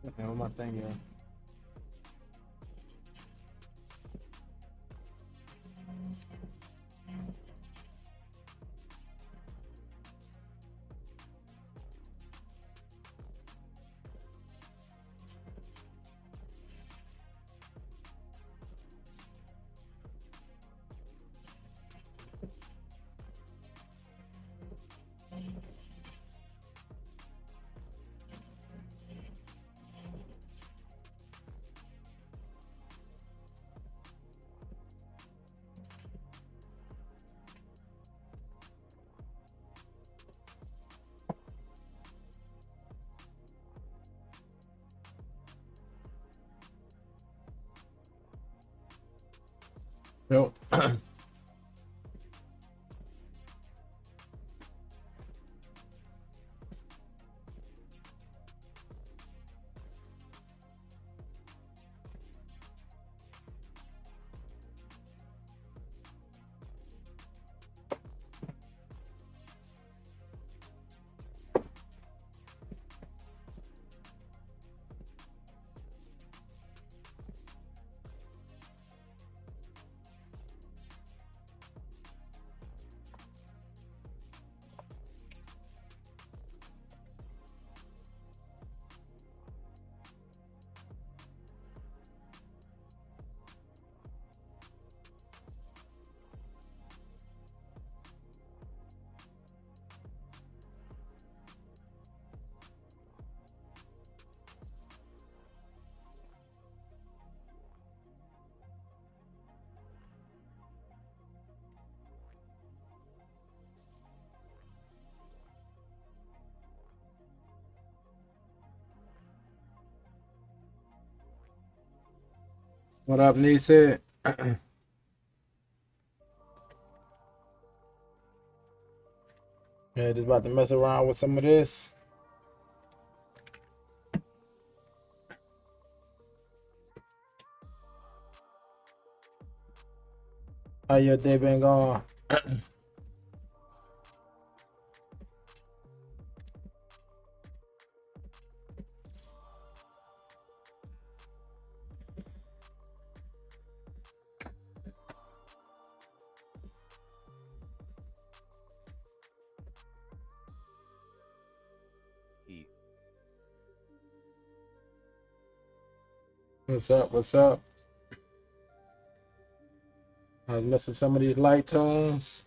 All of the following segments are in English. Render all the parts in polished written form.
Okay, what my thing is. Yo. What up, Nisa? Yeah, just about to mess around with some of this. How your day been going? What's up? What's up? I was messing with some of these light tones.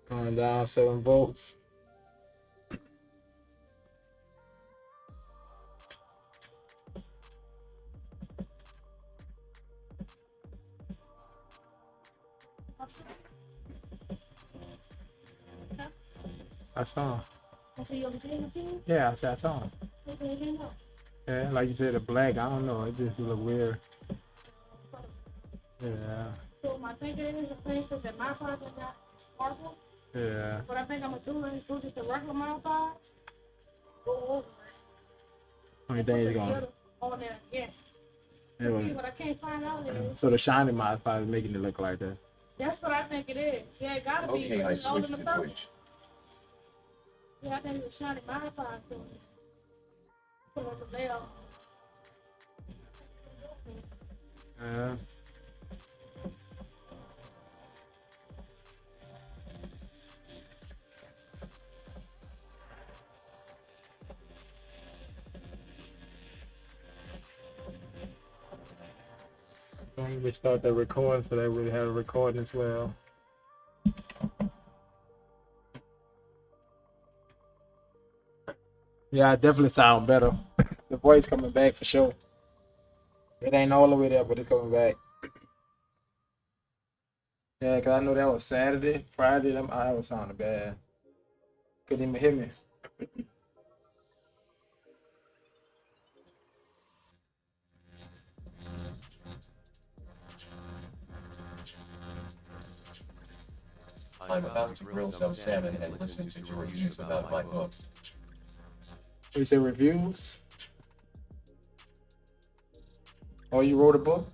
Going down 7 volts. I saw him. Yeah, I saw him. Yeah, like you said, the black. I don't know. It just look weird. Yeah. So my thing is, the thing is that my project got sparkle. Yeah. What I think I'm gonna do is do just the regular modified. Go over it. Only thing is going. On there, yeah. Yeah. See, what I can't find out is. So the shiny modifier is making it look like that. That's what I think it is. Yeah, it gotta be. Okay, I switched to first. Twitch. Yeah, I think it's shiny modified to it. Pull up the bell. Yeah. Let me start the recording so that we have a recording as well. Yeah, I definitely sound better. The voice coming back for sure. It ain't all the way there, but it's coming back. Yeah, because I know that was Saturday. Friday, them I was sounding bad. Couldn't even hear me. I'm about to grill some salmon and listen to your reviews about my book. You say reviews? Oh, you wrote a book?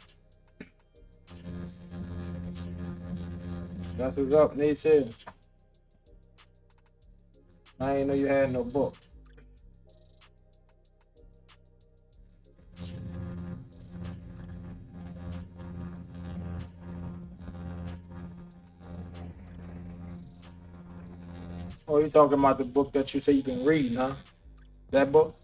That's what's up, Nate said. I didn't know you had no book. Oh, you talking about the book that you say you can read, huh? That book?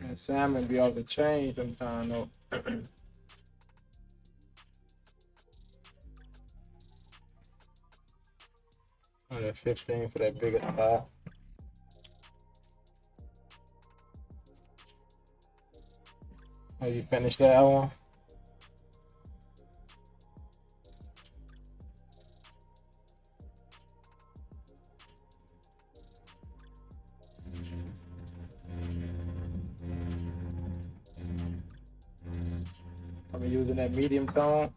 And salmon be off the chain sometimes, though. $115 for that bigger spot. Oh, you finished that one? I'm using that medium tone.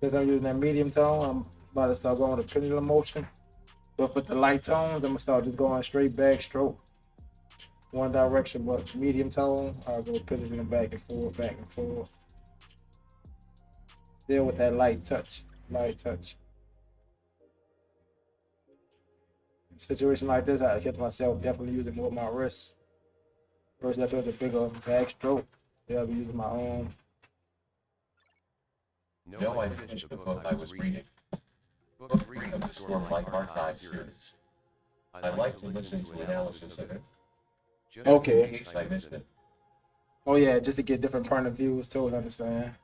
Since I'm using that medium tone, I'm about to start going with a pendulum motion. But with the light tones, I'm gonna start just going straight back stroke. One direction, but medium tone, I'll go pendulum back and forth, back and forth. Still with that light touch, light touch. Situation like this, I kept myself definitely using more of my wrists. First, I felt a bigger back stroke. Yeah, I'll be using my own. No, I finished the book I was reading. Book 3 of the Stormlight Archive series. I like to listen to analysis of it. Just Okay. in case I missed it. Oh yeah, just to get different point of views, totally understand.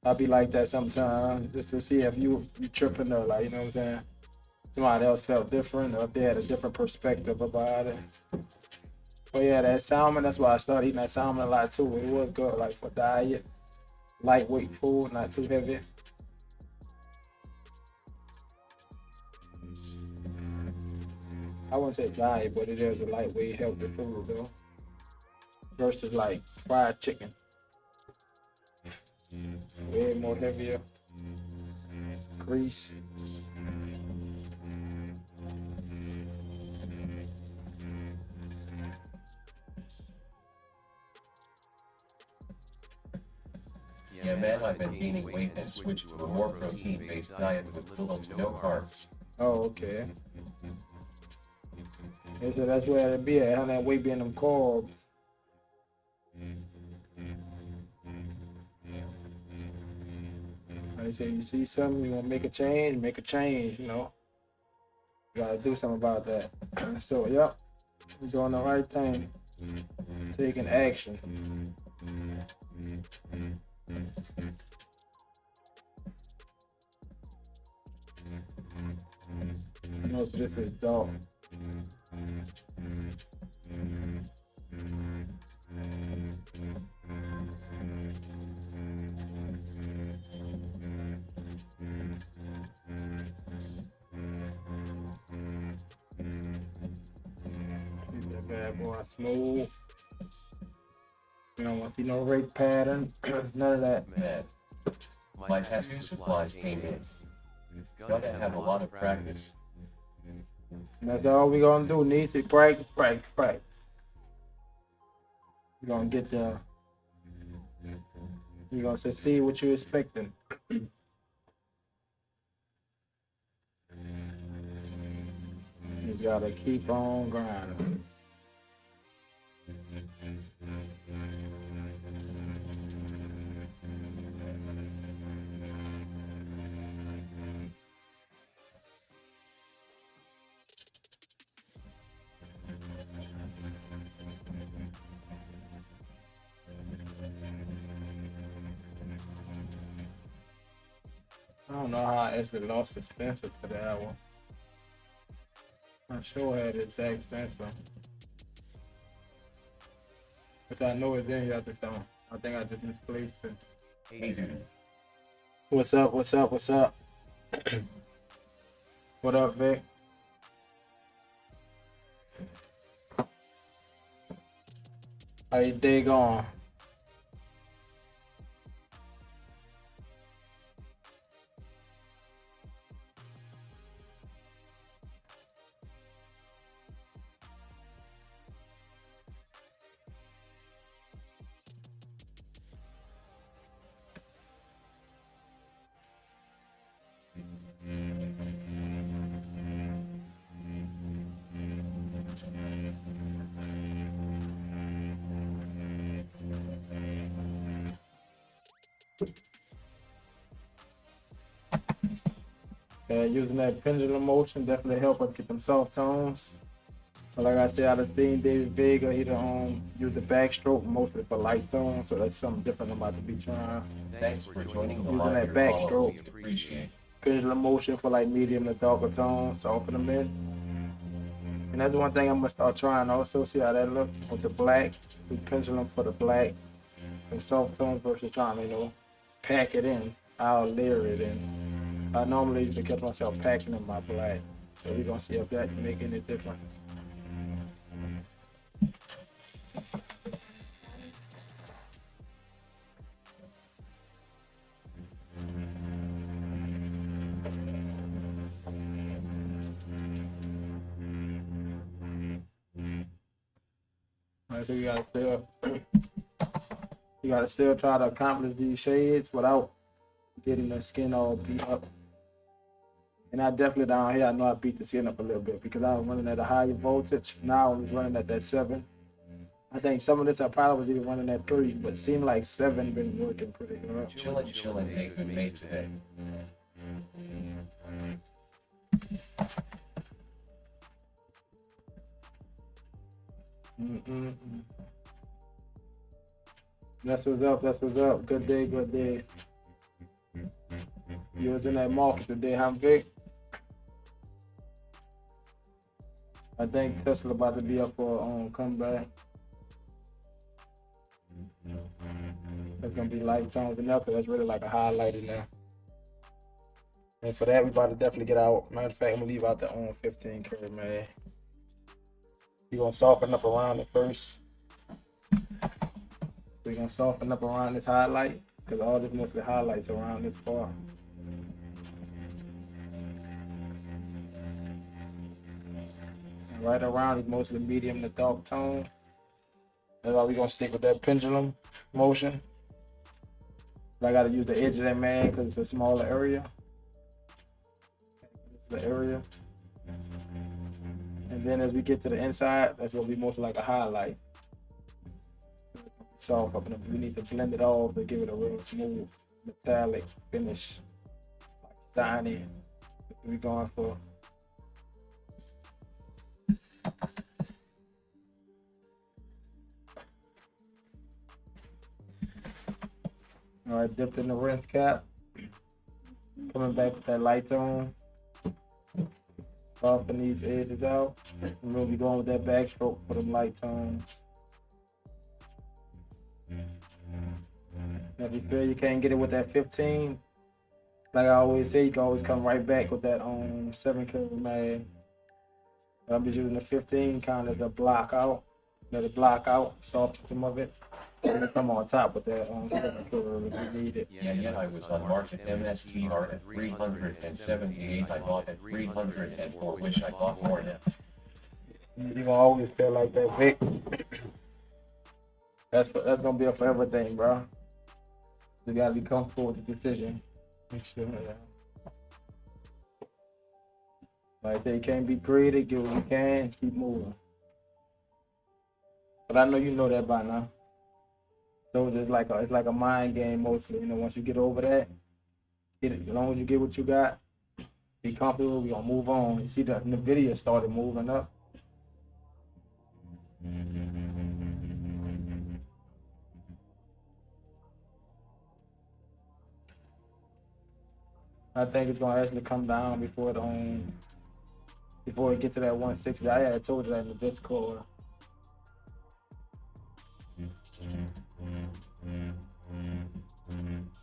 I'll be like that sometimes, just to see if you tripping or like, you know what I'm saying? Somebody else felt different or if they had a different perspective about it. But yeah, that salmon, that's why I started eating that salmon a lot too. It was good, like for diet, lightweight food, not too heavy. I wouldn't say diet, but it is a lightweight, healthy food though. Versus like fried chicken. Way more heavier. Grease. Yeah, man, I've been gaining weight and switched to a more protein-based diet with little to no carbs. Oh, okay. Yeah, so that's where it be at, how that weight be in them carbs. Like I say, you see something, you want to make a change, you know. You gotta do something about that. So, yep, you're doing the right thing. Taking action. No, so this is dog. That bad boy smooth. You don't want to see no rake pattern. None of that. Man, my tattoo supplies came in. Gotta have a lot of practice. And that's all we gonna do. Needs to practice. We're gonna get there. You're gonna succeed what you're expecting. You just gotta keep on grinding. I don't know how I actually lost the stencil for that one. I sure had the exact stencil. But I know it's in here at this time. I think I just misplaced it. Hey, dude. What's up? What's up? What's up? What up, Vic? How your day going? And using that pendulum motion definitely help us get them soft tones. But like I said, I done seen David Vega, he done use the backstroke mostly for light tones, so that's something different I'm about to be trying. Thanks for joining the Using live that here, backstroke. follow, we appreciate. Pendulum motion for like medium to darker tones, soften them in. And that's one thing I'm gonna start trying also, see how that look with the black, the pendulum for the black and soft tones versus trying to, you know, pack it in. I'll layer it in. I normally used to catch myself packing in my black. So we're gonna see if that make any difference. Alright, so you gotta still try to accomplish these shades without getting the skin all beat up. And I definitely down here, I know I beat the skin up a little bit because I was running at a higher voltage. Now I was running at that 7. I think some of this I probably was even running at 3, but it seemed like 7 been working pretty good. Chillin', hey, good mate today. That's what's up, that's what's up. Good day, good day. You was in that market today, huh, Vic? I think Tesla about to be up for comeback. There's gonna be light tones in there because that's really like a highlight in there. And for that, we about to definitely get out. Matter of fact, I'm gonna leave out the 15 curve, man. You're gonna soften up around it first. We're gonna soften up around this highlight because all this mostly highlights around this far. And right around is mostly medium to dark tone. That's why we're gonna stick with that pendulum motion. But I gotta use the edge of that man because it's a smaller area. This is the area. And then as we get to the inside, that's gonna be mostly like a highlight. Soft up, and we need to blend it all to give it a real smooth metallic finish, like shiny. That's what we're going for. All right, dipped in the rinse cap. Coming back with that light tone. Soften these edges out. And we'll be going with that backstroke for them light tones. If you feel you can't get it with that 15, like I always say, you can always come right back with that 7 curve mag. I'm just using the 15 kind of as a block out. Let it block out, soften some of it. And then come on top with that 7 curve if you need it. Yeah, I was on market MSTR at 378. I bought at 304. Wish I bought more now. You gonna always feel like that, Vic. That's gonna be a forever thing, bro. You gotta be comfortable with the decision. Make sure. Like I say, you can't be greedy. Get what you can. Keep moving. But I know you know that by now. So it's like a mind game mostly. You know, once you get over that, get it. As long as you get what you got, be comfortable. We gonna move on. You see the video started moving up. I think it's gonna actually come down before it gets to that 160. I had told you that in the Discord.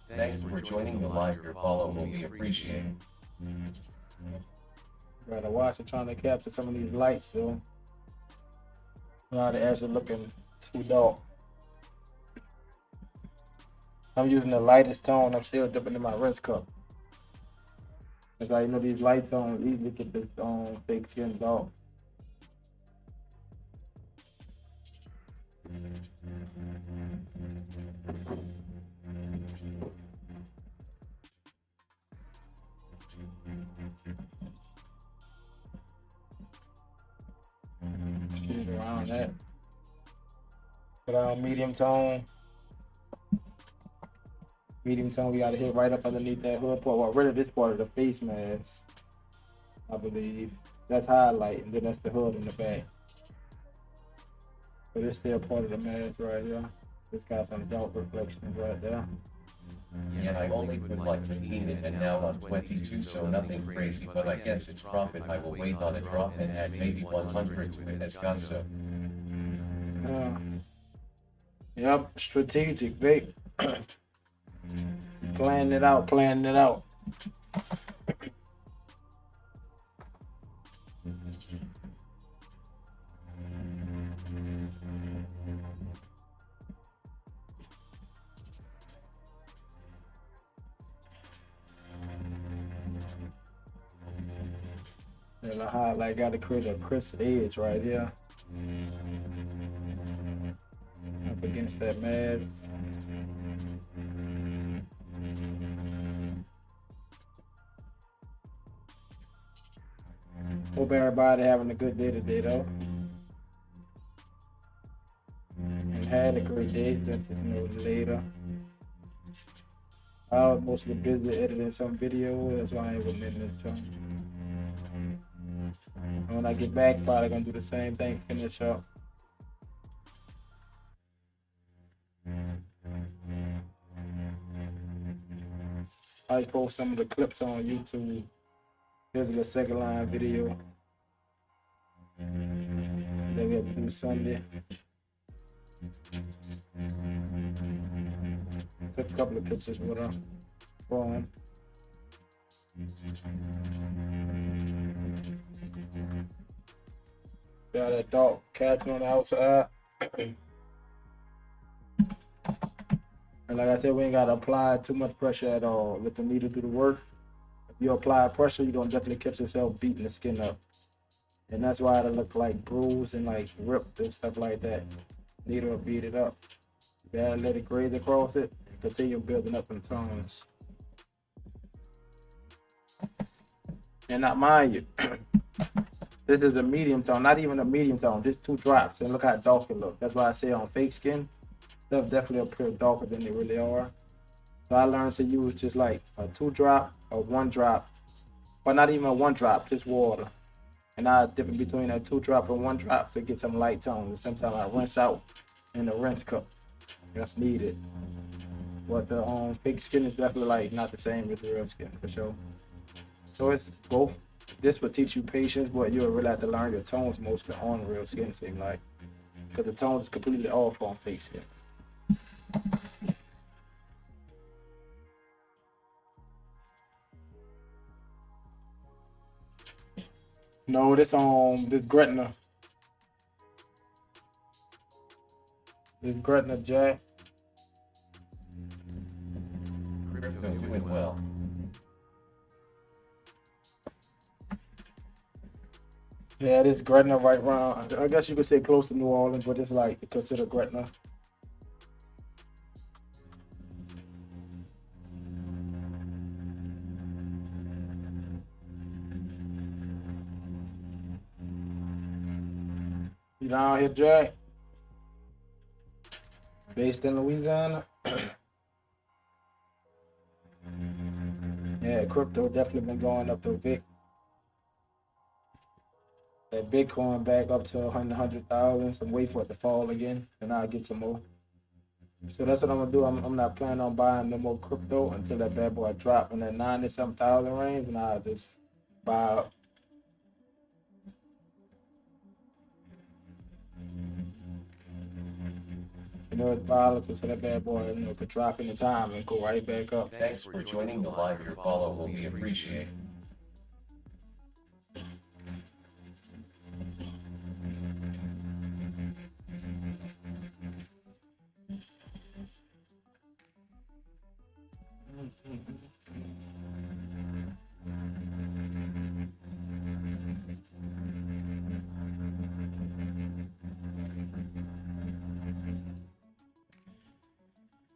Thanks for joining the live here, follow, we appreciate it. Gotta watch it, trying to capture some of these lights still. Now they're actually looking too dark. I'm using the lightest tone. I'm still dipping in my rinse cup. Cause I know these light tones easily get this fake skin dark. Shoot around that. Put on medium tone. Medium tone, we gotta hit right up underneath that hood part. Well, really this part of the face mask, I believe. That's highlight, and then that's the hood in the back. But it's still part of the mask right here. It's got some dark reflections right there. Yeah, I only put like 15 in and now I'm 22, so nothing crazy, but I guess it's profit. I will wait on a drop and add maybe 100 to it as Gonzo. Yep, strategic, Vic. Planning it out, planning it out. And the highlight got to create a crisp edge right here. Up against that mask. Hope everybody having a good day today though. And had a great day since it's later. I was mostly busy editing some video, that's why I ain't been in this channel. When I get back, probably gonna do the same thing, finish up. I post some of the clips on YouTube. Here's a second line video that we have to do Sunday. Took a couple of pictures with her phone. Got that dark cap on the outside. And like I said, we ain't gotta apply too much pressure at all. Let the needle do the work. If you apply pressure, you're gonna definitely catch yourself beating the skin up. And that's why it'll look like bruised and like ripped and stuff like that. Needle will beat it up. You gotta let it graze across it. Continue building up in tones. And not mind you, this is a medium tone, not even a medium tone, just 2 drops. And look how dark it looks. That's why I say on fake skin, stuff definitely appear darker than they really are. So I learned to use just like a 2 drop or 1 drop, or not even a 1 drop, just water. And I dip in between that 2 drop and 1 drop to get some light tones. Sometimes I rinse out in the rinse cup if needed. But the fake skin is definitely like not the same as the real skin for sure. So it's both. This will teach you patience, but you'll really have to learn your tones mostly on real skin, seem like, because the tones is completely off on fake skin. No, this Gretna. This Gretna Jack. Crypto doing well. Yeah, this Gretna right around, I guess you could say close to New Orleans, but it's like considered Gretna. You down here, Jack? Based in Louisiana? Yeah, crypto definitely been going up to Vic. That Bitcoin back up to 100,000. So wait for it to fall again, and I'll get some more. So that's what I'm gonna do. I'm not planning on buying no more crypto until that bad boy drop in that 90-something thousand range, and I'll just buy up. You know, it's volatile, so that bad boy, could drop in the time and go right back up. Thanks for joining the live. Your follow will be appreciated.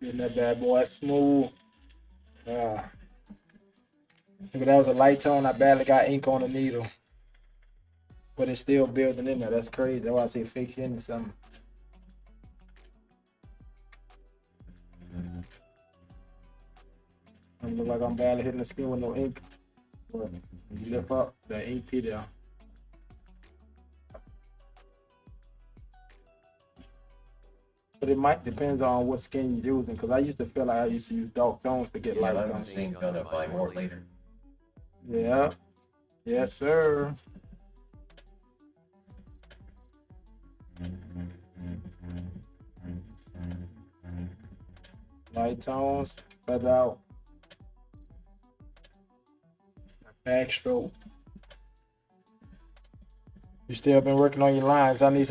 Getting that bad boy smooth. Look, that was a light tone. I barely got ink on the needle, but it's still building in there. That's crazy. That's why I say fake skin or something. It look like I'm barely hitting the skin with no ink. But you lift up, the ink pee there. But it might depend on what skin you're using, because I used to feel like I used to use dark tones to get Yeah, light I'm tones. seeing gonna buy more later. Yeah. Yes, sir. Light tones, feather out. Backstroke. You still been working on your lines. I think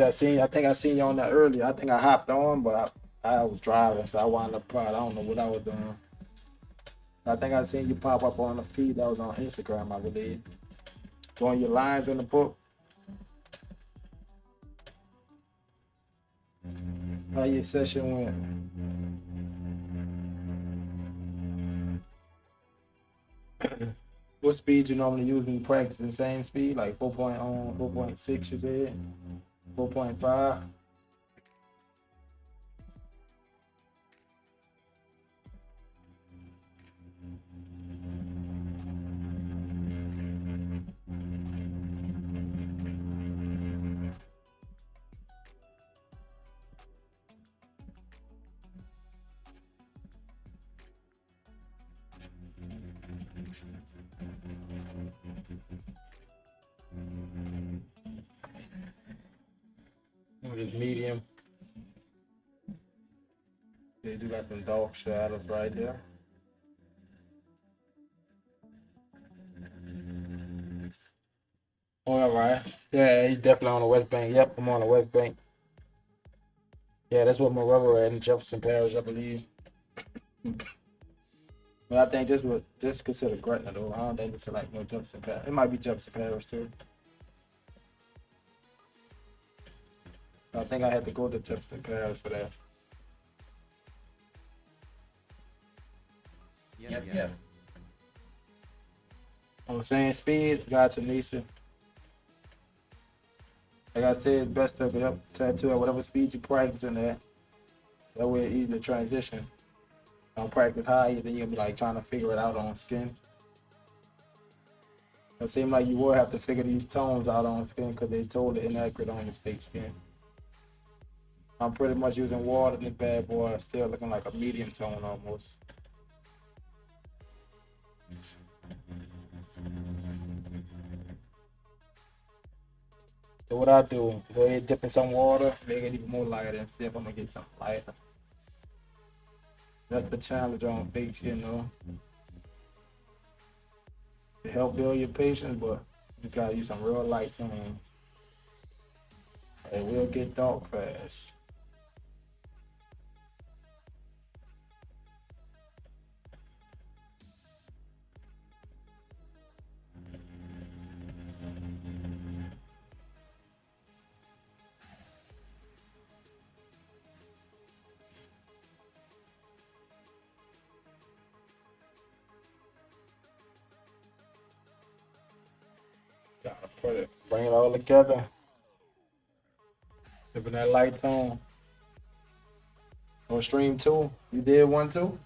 I seen you on that earlier. I think I hopped on, but I was driving, so I wound up I don't know what I was doing. I think I seen you pop up on the feed that was on Instagram, I believe. Doing your lines in the book. How your session went? What speed you normally use when you practice? The same speed, like 4.6 you said? 4.5? Just medium. They do got some dark shadows right there. All right. Yeah, he's definitely on the West Bank. Yep, I'm on the West Bank. Yeah, that's what my rubber at in Jefferson Parish, I believe. But I think this was just considered Gretna though. I don't think it's like no Jefferson Parish. It might be Jefferson Parish too. I think I had to go to Jefferson Parish for that. Yeah. On the same speed, gotcha, Nisa. Like I said, it's best to help tattoo at whatever speed you practicing at. That way it's easy to transition. Don't practice high, then you'll be like trying to figure it out on skin. It seems like you will have to figure these tones out on skin because they totally inaccurate on this fake skin. I'm pretty much using water in this bad boy, still looking like a medium tone almost. So what I do, go ahead dip in some water, make it even more lighter and see if I'm gonna get something lighter. That's the challenge on fakes, you know. To help build your patience, but you just gotta use some real light tones. It will get dark fast. Gotta put it, bring it all together. Dipping that light tone. On stream 2, you did 1 too?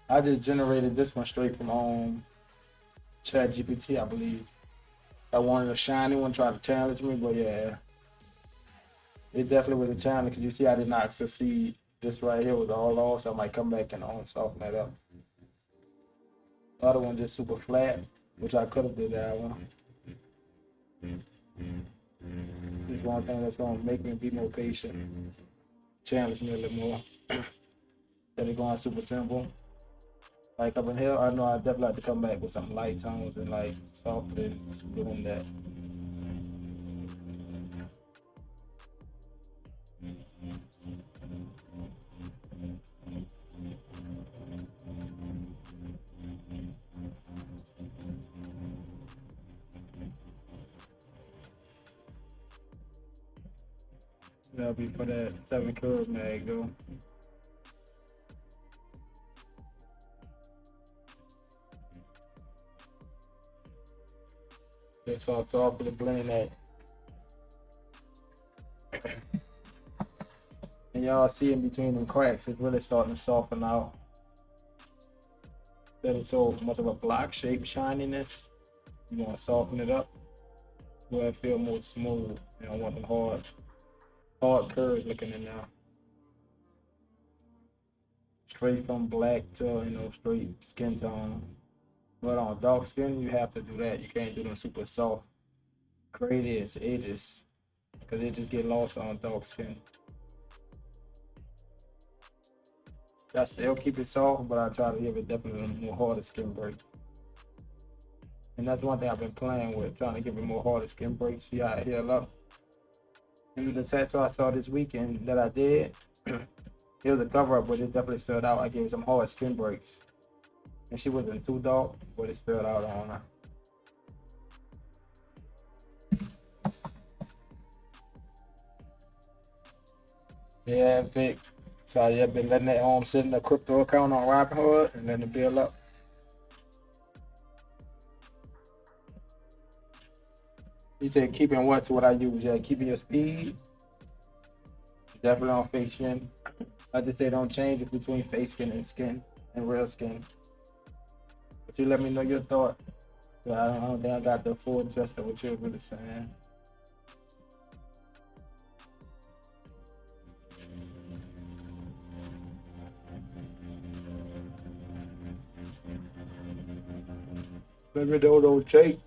I just generated this one straight from ChatGPT, I believe. I wanted a shiny one, tried to challenge me, but yeah. It definitely was a challenge because you see I did not succeed. This right here was all off, so I might come back and soften that up. The other one just super flat, which I could have did that one. This one thing that's gonna make me be more patient. Challenge me a little more. Instead of going super simple. Like up in here, I know I definitely have to come back with some light tones and like soften doing that. That'll be for that 7 curve mag though. That's all soft to blend that. And y'all see in between them cracks, it's really starting to soften out. That is so much of a block shape shininess. You want to soften it up where it feel more smooth. You don't want them hard curves looking in now. Straight from black to, straight skin tone. But on dark skin, you have to do that. You can't do them super soft, graded edges, because they just get lost on dark skin. I still keep it soft, but I try to give it definitely more harder skin break. And that's one thing I've been playing with, trying to give it more harder skin break, see how it heal up. And the tattoo I saw this weekend that I did, it was a cover up, but it definitely stood out. I gave it some hard skin breaks. And she wasn't too dark, but it stood out on her. Yeah, Vic. So yeah, been letting that sit in the crypto account on Robinhood and letting it build up. You said keeping what to what I use? Yeah, keeping your speed. Definitely on fake skin. I just say don't change it between fake skin and real skin. But you let me know your thought. So I don't think I got the full gist of what you're really saying. Let me know, don't Jake.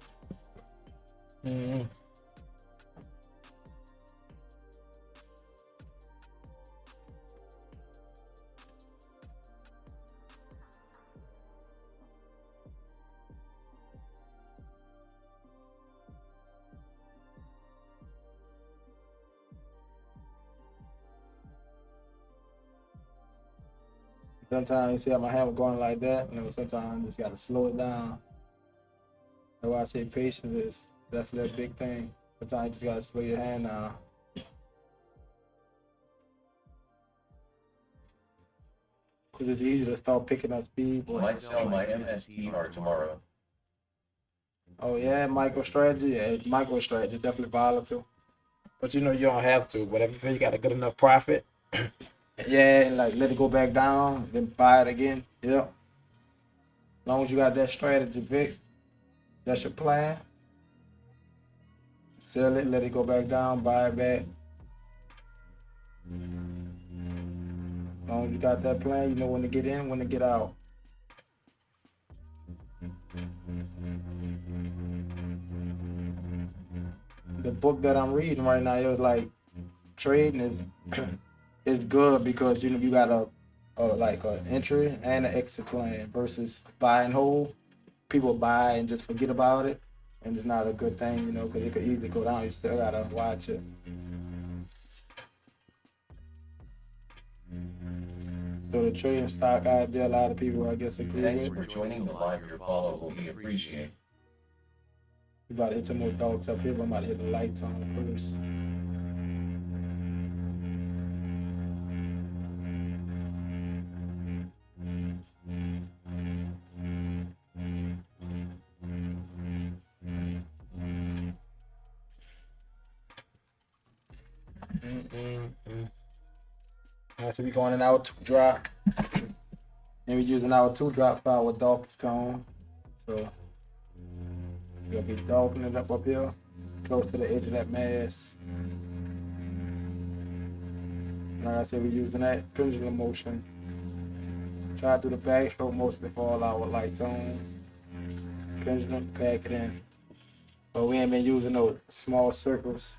Sometimes you see how my hand going like that, sometimes you just gotta slow it down. That's why I say patience is definitely a big thing. Sometimes you just gotta slow your hand down. Cause it's easy to start picking up speed. Might sell my MSTR tomorrow. Oh yeah, MicroStrategy. Yeah, MicroStrategy definitely volatile. But you don't have to. But if you feel you got a good enough profit, yeah, and like let it go back down, then buy it again. Yep. As long as you got that strategy, Vic, that's your plan. Sell it, let it go back down, buy it back. As long as you got that plan, you know when to get in, when to get out. The book that I'm reading right now, it was like trading is good because you got an entry and an exit plan versus buy and hold. People buy and just forget about it, and it's not a good thing, because it could easily go down. You still gotta watch it. So the trading stock idea, a lot of people I guess agree Thanks with. for joining the live. Your follow will be appreciated. We about to hit some more dogs up here, but I'm about to hit the lights on first. Alright, so we going in our 2-drop. And we're using our 2-drop file with darkest tone. So we'll be darkening it up here, close to the edge of that mask. Like I said, we're using that pendulum motion. Try to do the backstroke mostly for all our light tones. Pendulum, pack it in. But we ain't been using those small circles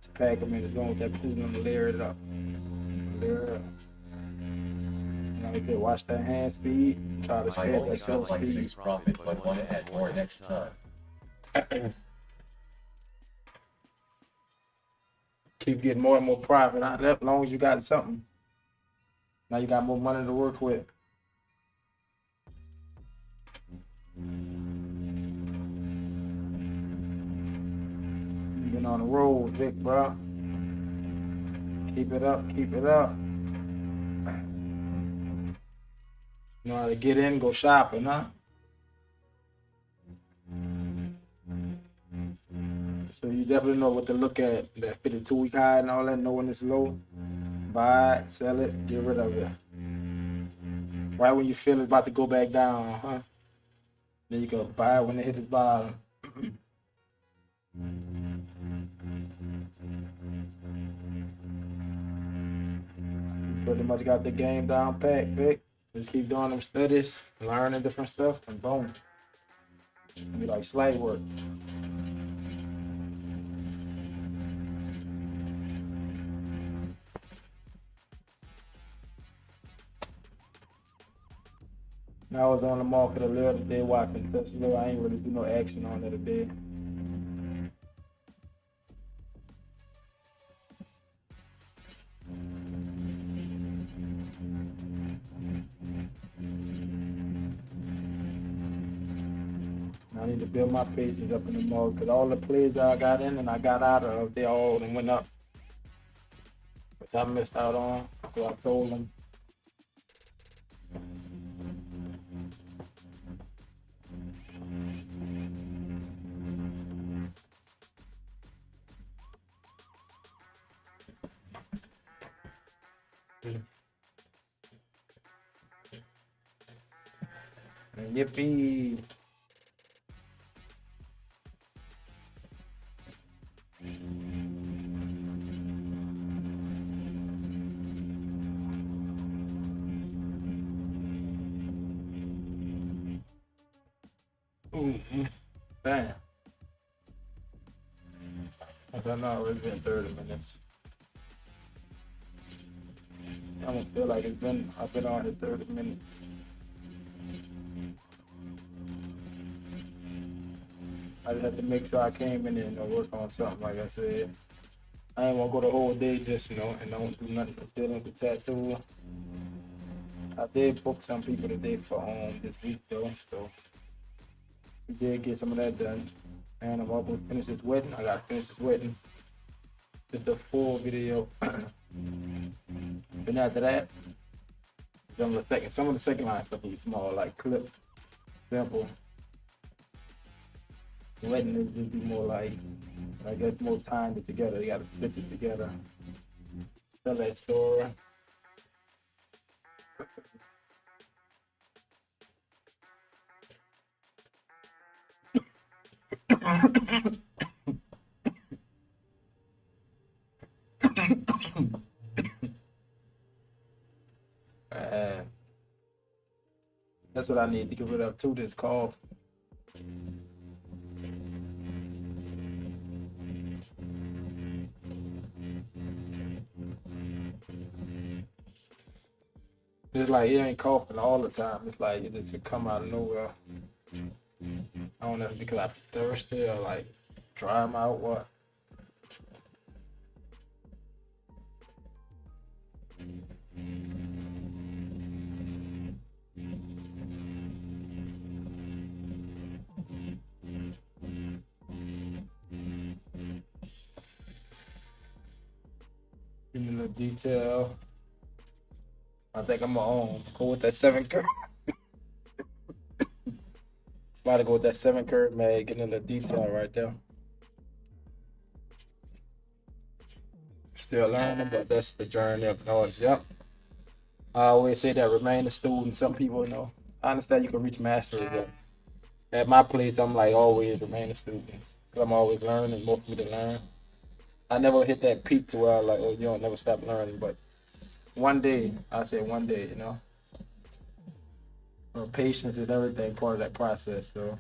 to pack them in. Just going with that pendulum to layer it up. Layer it up. Now we can watch that hand speed. Try to I spare only that slow got like speed. 6 profit, but want to add more next time. Keep getting more and more profit out of that as long as you got something. Now you got more money to work with. You've been on the road, Vic, bro. Keep it up, keep it up. You know how to get in, go shopping, huh? So you definitely know what to look at. That 52-week high and all that, know when it's low. Buy it, sell it, get rid of it. Right when you feel it's about to go back down, huh? Then you go buy it when it hit the bottom. Pretty much got the game down pat, Vic. Just keep doing them studies, learning different stuff, and boom. Be like slave work. I was on the market a little today watching Tesla. I ain't really do no action on it today. I need to build my pages up in the mall because all the plays I got in and I got out of, they all and went up, which I missed out on. So I told them. Yippee. Damn. I don't know, it's been 30 minutes. I don't feel like I've been on here 30 minutes. I just had to make sure I came in there and work on something, like I said. I ain't want to go the whole day just, and don't do nothing but dealing with tattoo. I did book some people today for this week though, so we did get some of that done. And I'm almost finished this wedding. I gotta finish this wedding. Just the full video. Then after that, some of the second line stuff will be small, like clip, simple. Wedding is just be more like, I guess, more time it together. You gotta stitch it together. Tell that story. That's what I need to get rid of too, this cough. It's like it ain't coughing all the time. It's like it just come out of nowhere. I don't know if it's because I'm thirsty or like dry them out, what. Give me a little detail. I think I'm gonna go with that 7 curve. About to go with that 7 curve, man. Getting a little detail right there. Still learning, but that's the journey of knowledge. Yep. I always say that remain a student. Some people I understand you can reach mastery, but at my place, I'm like always remain a student. Cause I'm always learning and more for me to learn. I never hit that peak to where I'm like, oh, you don't never stop learning, but one day, I say one day, patience is everything, part of that process, so.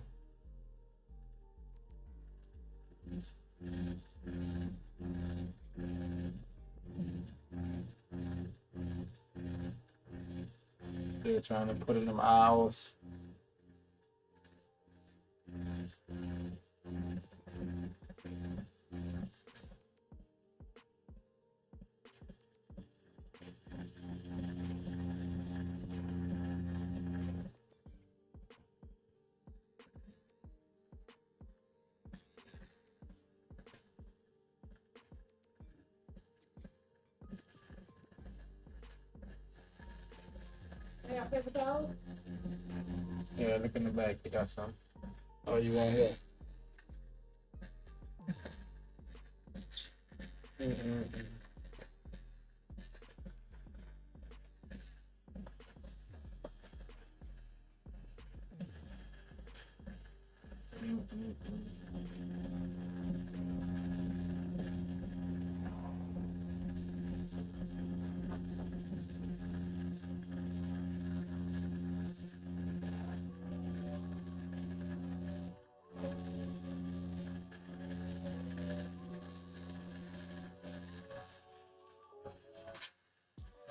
Still trying to put in them hours. They got paper towels? Yeah, look in the back, you got some. Oh, you want here?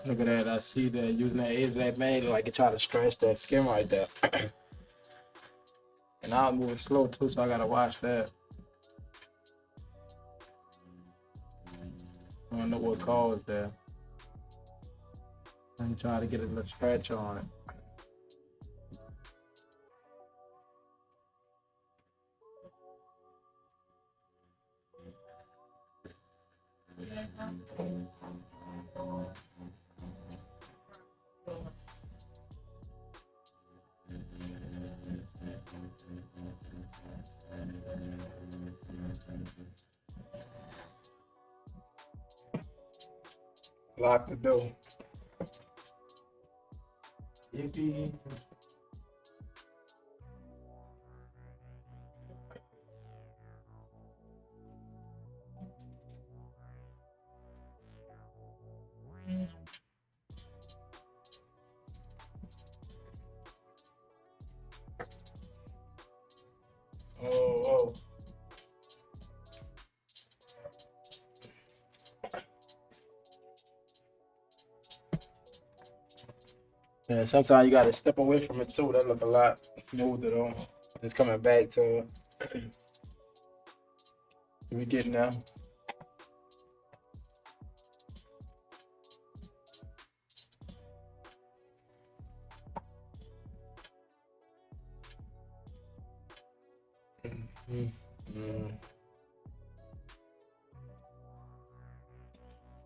Look at that. I see that using that edge of that mag like it try to stretch that skin right there. And I'm moving slow too, so I gotta watch that. I don't know what caused that. I'm trying to get a little stretch on it. Lock the door. Yippee. Oh. Yeah, sometimes you gotta step away from it too. That look a lot smoother though. It's coming back to we getting now.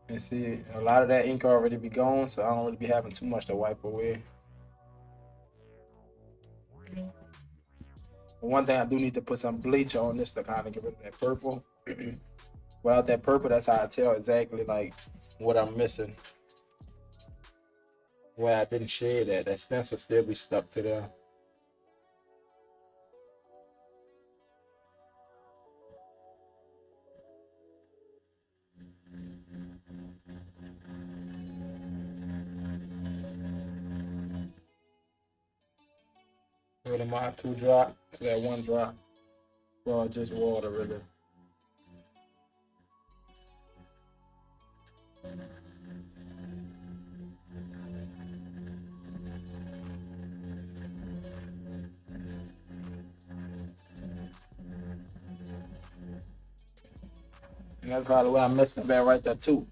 And see, a lot of that ink already be gone, so I don't really be having too much to wipe away. But one thing I do need to put some bleach on this to kind of get rid of that purple. Without that purple, that's how I tell exactly like what I'm missing. Where I didn't shade that stencil still be stuck to there. Go to my 2 drop to that 1 drop. Well, just water really. And that's probably where I'm messing up at right there too.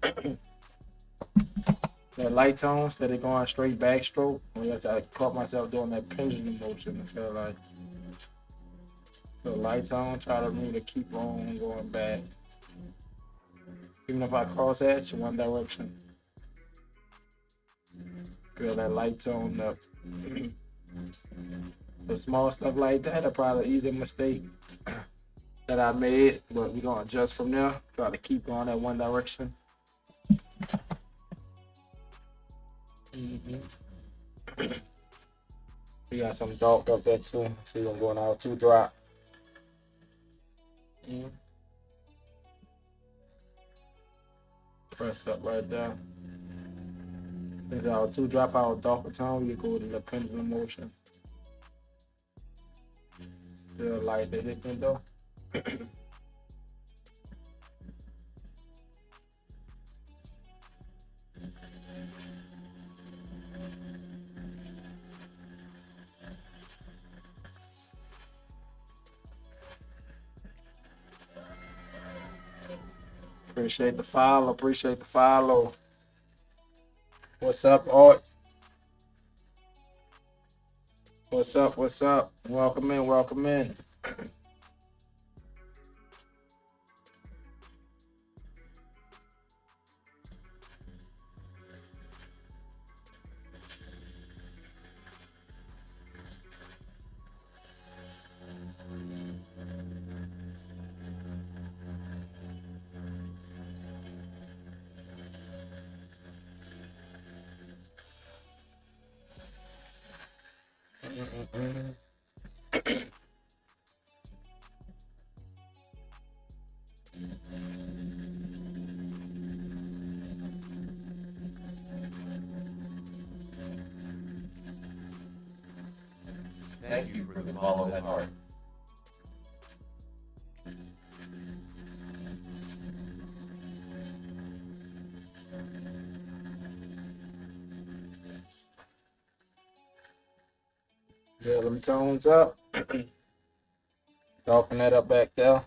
That light tone instead of going straight backstroke. I caught myself doing that pendulum motion instead of like the light tone. Try to really keep on going back. Even if I cross hatch in one direction. Feel that light tone up. The small stuff like that are probably easy mistake that I made, but we're gonna adjust from there. Try to keep going that one direction. We got some dark up there too. See I'm going out 2 drop. Press up right there. Since our 2 drop out darker tone, we go to the pendulum motion. Still light the hitting though. Appreciate the follow. Appreciate the follow. What's up, Art? What's up? What's up? Welcome in. Welcome in. Thank you for the follow and heart. Build them tones up. Darken that up back there.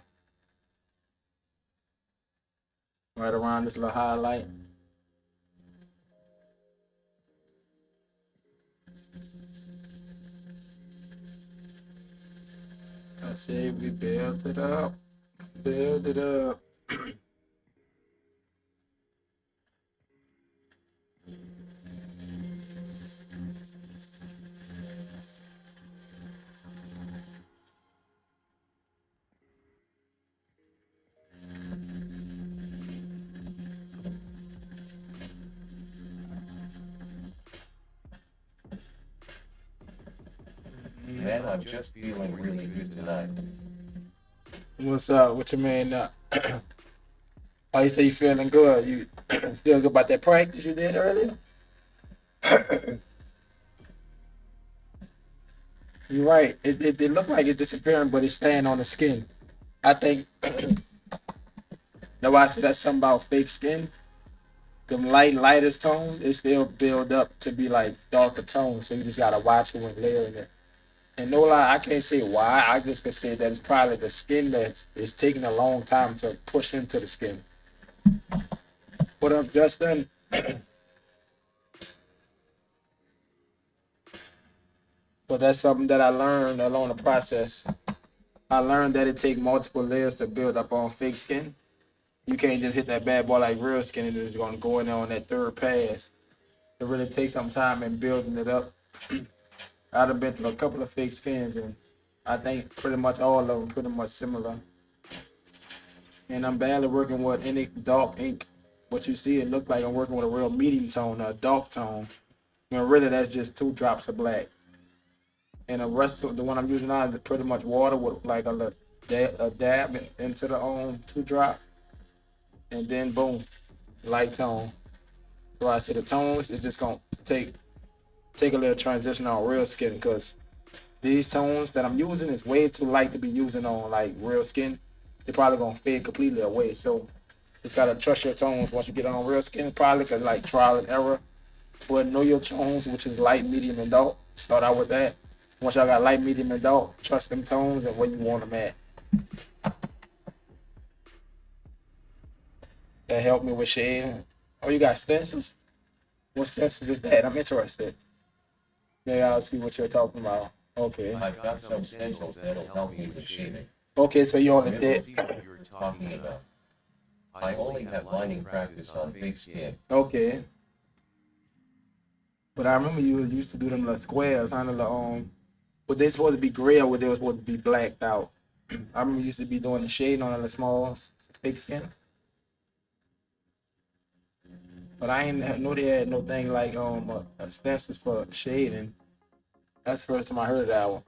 Right around this little highlight. I say we build it up. Build it up. Man, I'm just feeling really good tonight. What's up? What you mean? Oh, you say you feeling good? You feel good about that practice you did earlier? You're right. It looked like it's disappearing, but it's staying on the skin. I think that's why I said that's something about fake skin. Them lightest tones, it still build up to be like darker tones. So you just gotta watch it when layering it. And no lie, I can't say why. I just can say that it's probably the skin that is taking a long time to push into the skin. What up, Justin? But that's something that I learned along the process. I learned that it takes multiple layers to build up on fake skin. You can't just hit that bad boy like real skin and it's gonna go in there on that third pass. It really takes some time in building it up. I've been through a couple of fake skins and I think pretty much all of them pretty much similar. And I'm barely working with any dark ink. What you see, it look like I'm working with a real medium tone, a dark tone. When really that's just 2 drops of black. And the rest of the one I'm using now is pretty much water with like a dab into the 2 drop. And then boom, light tone. So I say the tones is just gonna take a little transition on real skin because these tones that I'm using is way too light to be using on like real skin. They're probably gonna fade completely away. So just gotta trust your tones once you get on real skin. Probably cause like trial and error. But know your tones, which is light, medium, and dark. Start out with that. Once y'all got light, medium, and dark, trust them tones and where you want them at. That helped me with shading. Oh, you got stencils? What stencils is that? I'm interested. Yeah, I'll see what you're talking about. Okay. I've got some stencils that'll help me with shading. Okay, so you only We'll did. see what you're talking about. I only have lining practice on fake skin. Okay. But I remember you used to do them little squares, kind of were they supposed to be gray or were they supposed to be blacked out? I remember you used to be doing the shading on the small fake skin. But I ain't know they had no thing like stencils for shading. That's the first time I heard that one.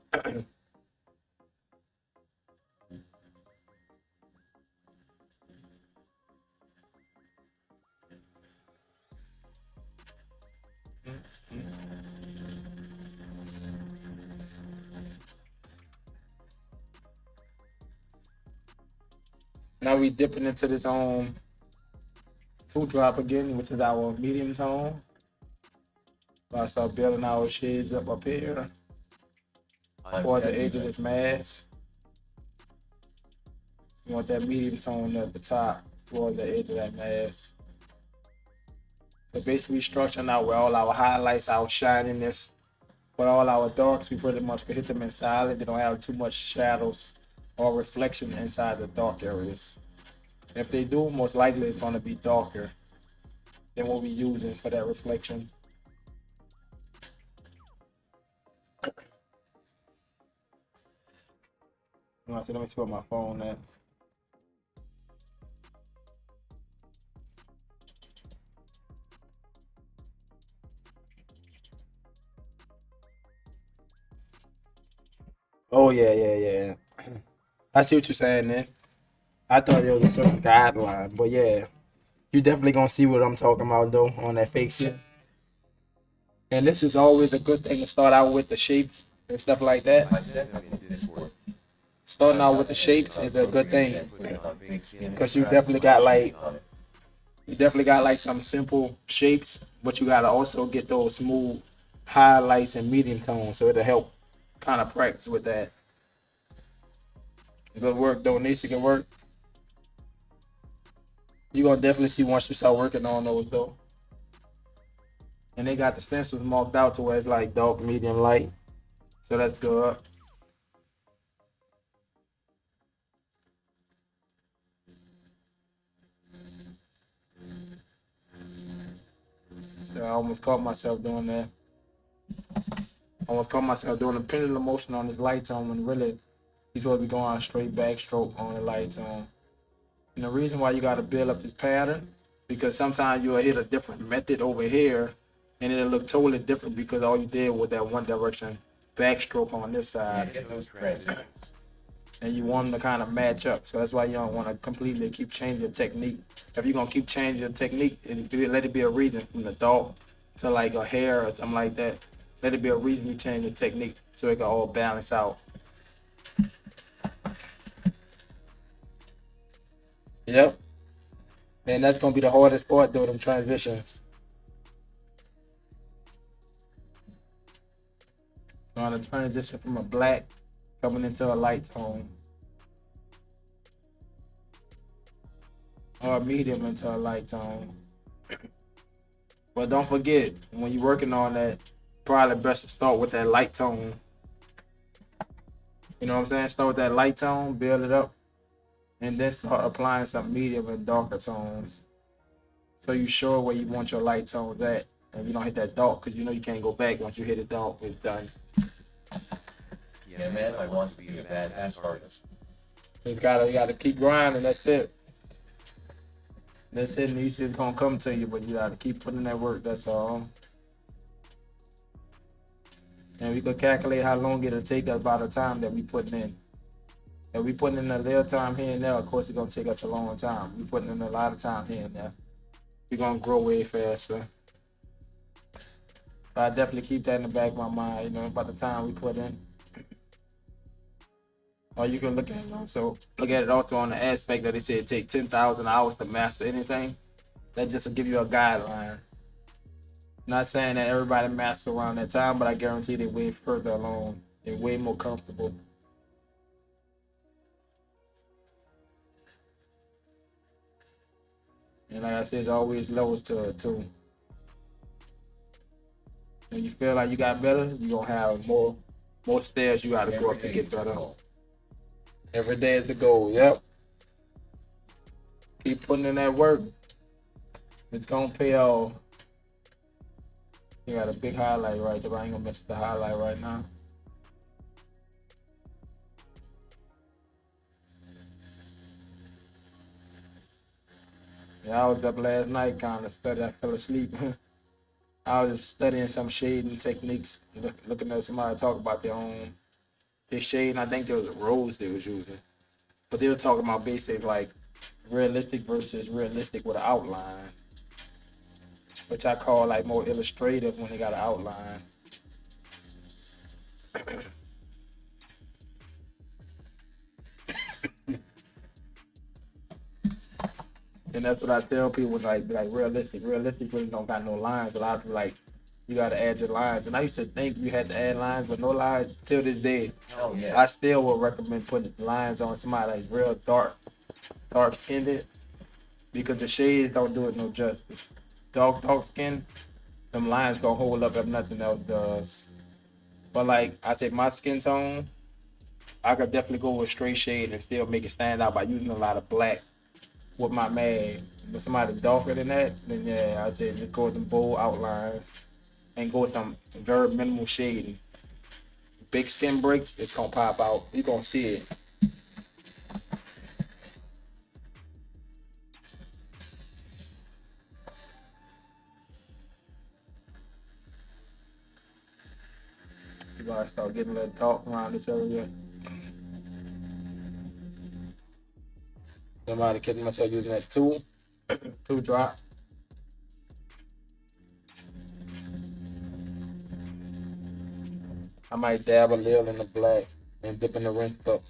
Now we dipping into this 2 drop again, which is our medium tone. So I start building our shades up here toward the edge of this mask. You want that medium tone at the top toward the edge of that mask. So basically structuring out where all our highlights, our shininess, but all our darks, we pretty much can hit them in solid. They don't have too much shadows or reflection inside the dark areas. If they do, most likely it's going to be darker than what we're using for that reflection. Let me see what my phone at. Oh yeah. I see what you're saying then. I thought it was a certain guideline, but yeah, you definitely gonna see what I'm talking about though on that fake shit. And this is always a good thing to start out with the shapes and stuff like that. I sent them in Discord. Starting out with the shapes is a good thing because you definitely got like some simple shapes, but you gotta also get those smooth highlights and medium tones, so it'll help kind of practice with that. Good work though, Nisa, good work. You're gonna definitely see once you start working on those though. And they got the stencils marked out to where it's like dark, medium, light. So that's good. So I almost caught myself doing that. I almost caught myself doing a pendulum motion on this light tone when really he's supposed to be going straight backstroke on the light tone. And the reason why you got to build up this pattern, because sometimes you'll hit a different method over here and it'll look totally different because all you did was that one direction backstroke on this side. Get those transitions. And you want them to kind of match up. So that's why you don't want to completely keep changing your technique. If you're going to keep changing your technique, let it be a reason from the dark to like a hair or something like that. Let it be a reason you change your technique so it can all balance out. Yep. And that's going to be the hardest part though, them transitions. Trying to transition from a black coming into a light tone. Or a medium into a light tone. But don't forget, when you're working on that, probably best to start with that light tone. You know what I'm saying? Start with that light tone, build it up, and then start applying some medium and darker tones. So you sure where you want your light tones at, and you don't hit that dark, because you know you can't go back once you hit it dark. It's done. Yeah, man, I want to be a badass artist. You gotta keep grinding. That's it. That's it. And it's gonna come to you, but you gotta keep putting in that work. That's all. And we could calculate how long it'll take us by the time that we putting in. If we putting in a little time here and there, of course it's gonna take us a long time. We putting in a lot of time here and there. We're gonna grow way faster. But I definitely keep that in the back of my mind, you know, by the time we put in. Or you can look at it also. Look at it also on the aspect that they said take 10,000 hours to master anything. That just to give you a guideline. Not saying that everybody masters around that time, but I guarantee they're way further along. They're way more comfortable. And like I said, there's always levels to it too. When you feel like you got better, you're gonna have more stairs you gotta go up to get better. Every day is the goal, yep. Keep putting in that work. It's gonna pay off. You got a big highlight right there. I ain't gonna mess with the highlight right now. Yeah, I was up last night kind of studying. I fell asleep. I was studying some shading techniques, looking at somebody talk about their shading. I think there was a rose they was using. But they were talking about basic like realistic versus realistic with an outline. Which I call like more illustrative when they got an outline. And that's what I tell people, like realistic. Realistic really don't got no lines. A lot of people like, you gotta add your lines. And I used to think you had to add lines, but no lines till this day. Oh, yeah. I still would recommend putting lines on somebody like real dark skinned, because the shades don't do it no justice. Dark skin, them lines gonna hold up if nothing else does. But like I said, my skin tone, I could definitely go with straight shade and still make it stand out by using a lot of black with my mag. But somebody darker than that, then yeah, I said just go with them bold outlines and go with some very minimal shading. Big skin breaks, it's gonna pop out. You're gonna see it. You gotta start getting a little dark around this area. Somebody catching myself using that two drop. I might dab a little in the black and dip in the rinse cup.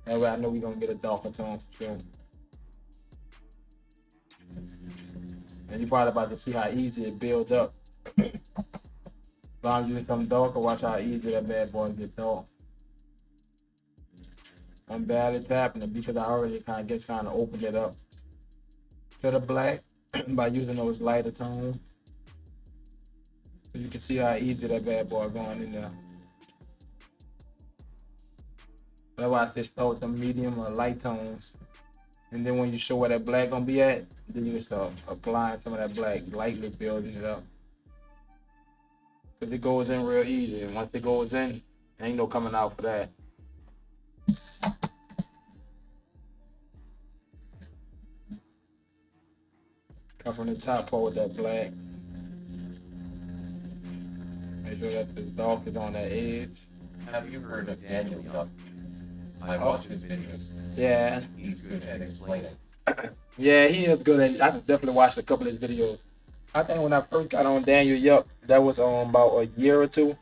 That way I know we're gonna get a darker tone for sure. And you're probably about to see how easy it builds up. As long as you do something darker, watch how easy that bad boy gets dark. I'm barely tapping it because I already kind of opened it up to the black by using those lighter tones. So you can see how easy that bad boy going in there. That's why I say start with the medium or light tones. And then when you show where that black gonna be at, then you can start applying some of that black, lightly building it up. Cause it goes in real easy. And once it goes in, ain't no coming out for that. Covering the top part with that black. Make sure that's as dark as on that edge. Have you heard of Daniel Young? I watch his videos. Yeah. He's good at explaining. Yeah, he is good at. I definitely watched a couple of his videos. I think when I first got on Daniel Yup, that was about a year or two.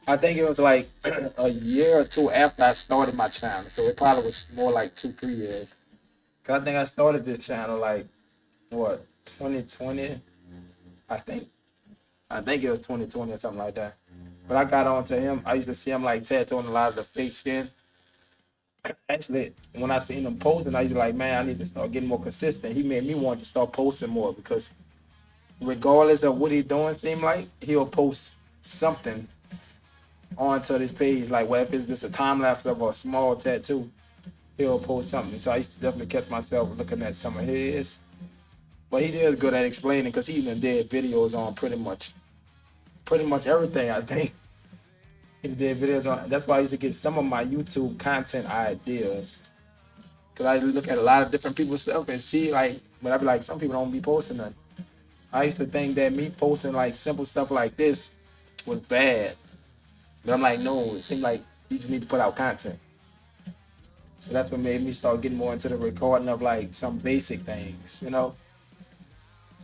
I think it was like a year or two after I started my channel. So it probably was more like 2-3 years. Cause I think I started this channel like what 2020. I think it was 2020 or something like that. But I got on to him. I used to see him like tattooing a lot of the fake skin. Actually, when I seen him posting, I was like, man, I need to start getting more consistent. He made me want to start posting more because regardless of what he's doing, seem like he'll post something onto this page. Like whether it's just a time lapse of a small tattoo, he'll post something. So I used to definitely catch myself looking at some of his. But he is good at explaining because he even did videos on pretty much everything, I think. He did videos on. That's why I used to get some of my YouTube content ideas. Cause I look at a lot of different people's stuff and see like, but I be like, some people don't be posting nothing. I used to think that me posting like simple stuff like this was bad, but I'm like, no, it seemed like you just need to put out content. So that's what made me start getting more into the recording of like some basic things, you know.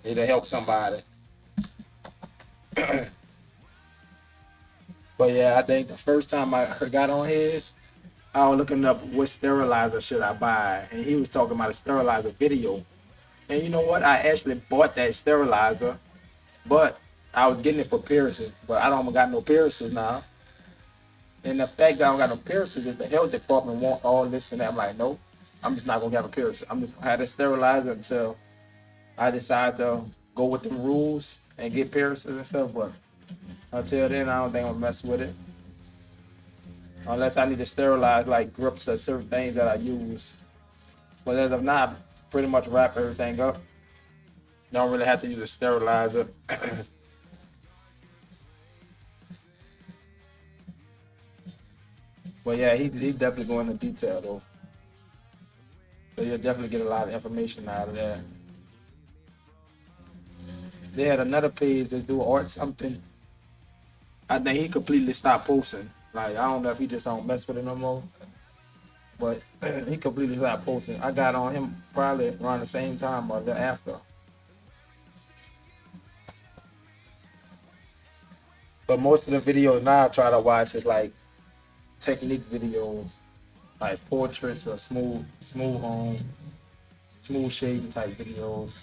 It'll help somebody. But yeah, I think the first time I got on his, I was looking up what sterilizer should I buy, and he was talking about a sterilizer video. And you know what? I actually bought that sterilizer, but I was getting it for piercing. But I don't got no piercings now. And the fact that I don't got no piercings is the health department want all this and that. I'm like, nope, I'm just not gonna have a piercing. I'm just gonna have the sterilizer until I decide to go with the rules and get piercings and stuff. But until then, I don't think I'm gonna mess with it. Unless I need to sterilize like grips or certain things that I use. But as of now, pretty much wrap everything up. Don't really have to use a sterilizer. But yeah, he definitely go into detail though. So you'll definitely get a lot of information out of that. They had another page that do art something. I think he completely stopped posting. Like, I don't know if he just don't mess with it no more. But he completely stopped posting. I got on him probably around the same time or the after. But most of the videos now I try to watch is like technique videos, like portraits or smooth home, smooth shading type videos.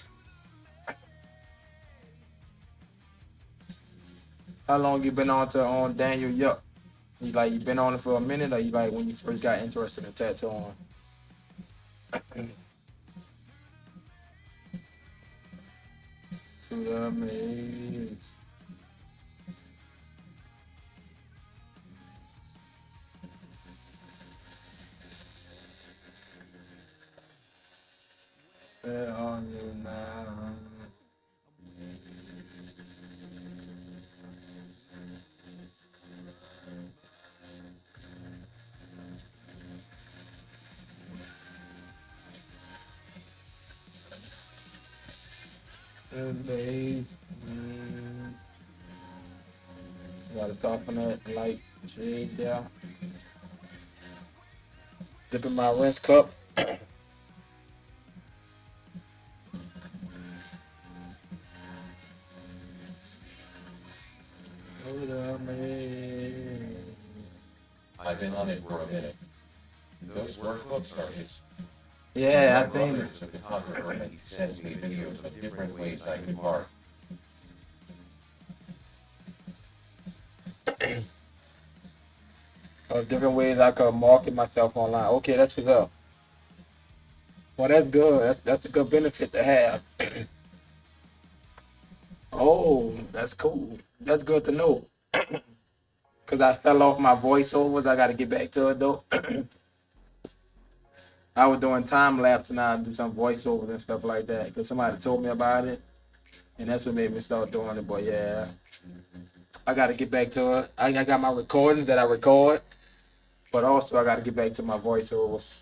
How long you been on Daniel Yup? You been on it for a minute, or you like when you first got interested in tattooing? To the maze. Where are you now? Base. Gotta soften that light shade there. Dipping my rinse cup. I've been on it for a minute. Those workbooks are his. Yeah, I My think. brother is a photographer and he sends me videos of different ways I can carve. different ways I could market myself online. Okay, that's what's up. Well, that's good. That's a good benefit to have. Oh, that's cool. That's good to know. Cause I fell off my voiceovers. I got to get back to it though. I was doing time lapse and I do some voiceovers and stuff like that. Cause somebody told me about it, and that's what made me start doing it. But yeah, I got to get back to it. I got my recordings that I record, but also I got to get back to my voiceovers.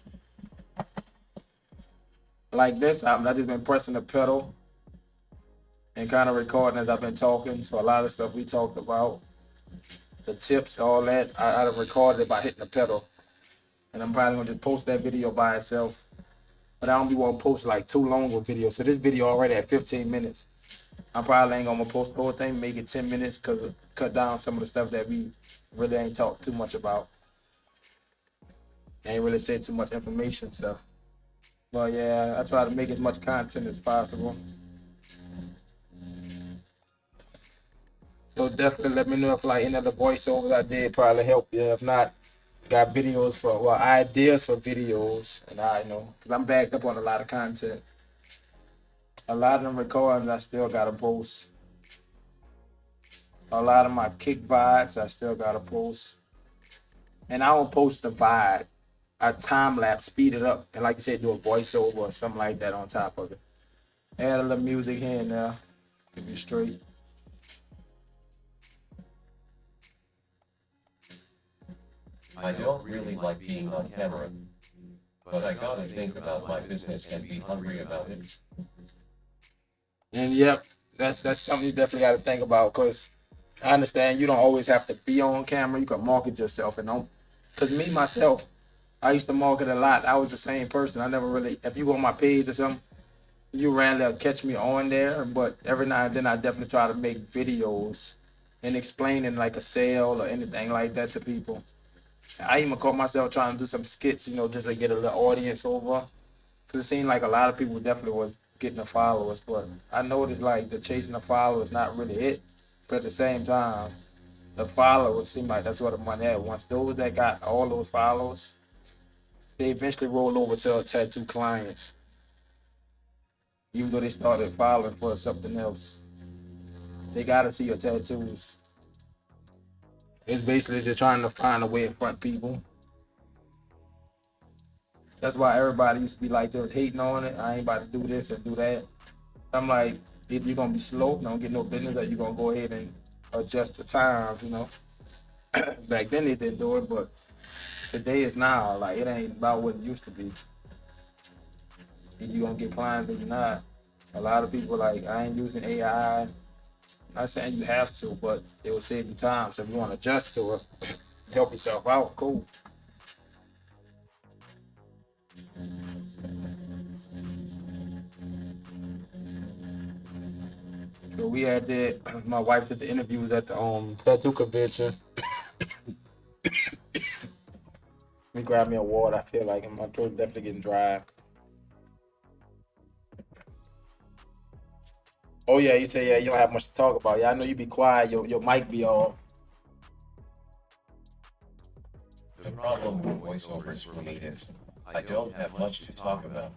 Like this album, I just been pressing the pedal and kind of recording as I've been talking. So a lot of stuff we talked about, the tips, all that, I've recorded it by hitting the pedal. And I'm probably gonna just post that video by itself. But I don't be want to post like too long of video. So this video already at 15 minutes. I probably ain't gonna post the whole thing, make it 10 minutes, cause cut down some of the stuff that we really ain't talked too much about. Ain't really said too much information stuff. But yeah, I try to make as much content as possible. So definitely let me know if like any of the voiceovers I did probably help you. If not, got videos for ideas for videos, and I know because I'm backed up on a lot of content. A lot of them recordings I still gotta post. A lot of my kick vibes I still gotta post, and I don't post the vibe. I time lapse, speed it up, and like you said, do a voiceover or something like that on top of it. Add a little music here and there to be straight. I don't really like being on camera, but I gotta think about my business and be hungry about it. And yep, that's something you definitely got to think about, because I understand you don't always have to be on camera. You can market yourself and don't. Because me myself, I used to market a lot. I was the same person. I never really, if you go on my page or something, you rarely catch me on there. But every now and then I definitely try to make videos and explaining like a sale or anything like that to people. I even caught myself trying to do some skits, just to get a little audience over. Cause it seemed like a lot of people definitely was getting the followers, but I noticed like the chasing the followers not really it. But at the same time, the followers seem like that's where the money at. Once those that got all those followers, they eventually roll over to tattoo clients, even though they started following for something else. They gotta see your tattoos. It's basically just trying to find a way in front of people. That's why everybody used to be like, just hating on it. I ain't about to do this and do that. I'm like, if you're gonna be slow, don't get no business, that you're gonna go ahead and adjust the times. Back then they didn't do it, but today is now. Like, it ain't about what it used to be. If you gonna get clients or you're not. A lot of people like, I ain't using AI. Not saying you have to, but it will save you time. So if you want to adjust to it, help yourself out, cool. So we had that. My wife did the interviews at the tattoo convention. Let me grab me a water. I feel like my throat's definitely getting dry. Oh yeah, you say you don't have much to talk about. Yeah, I know you be quiet. Your mic be off. The problem with voiceovers for me is, I don't have much to talk about.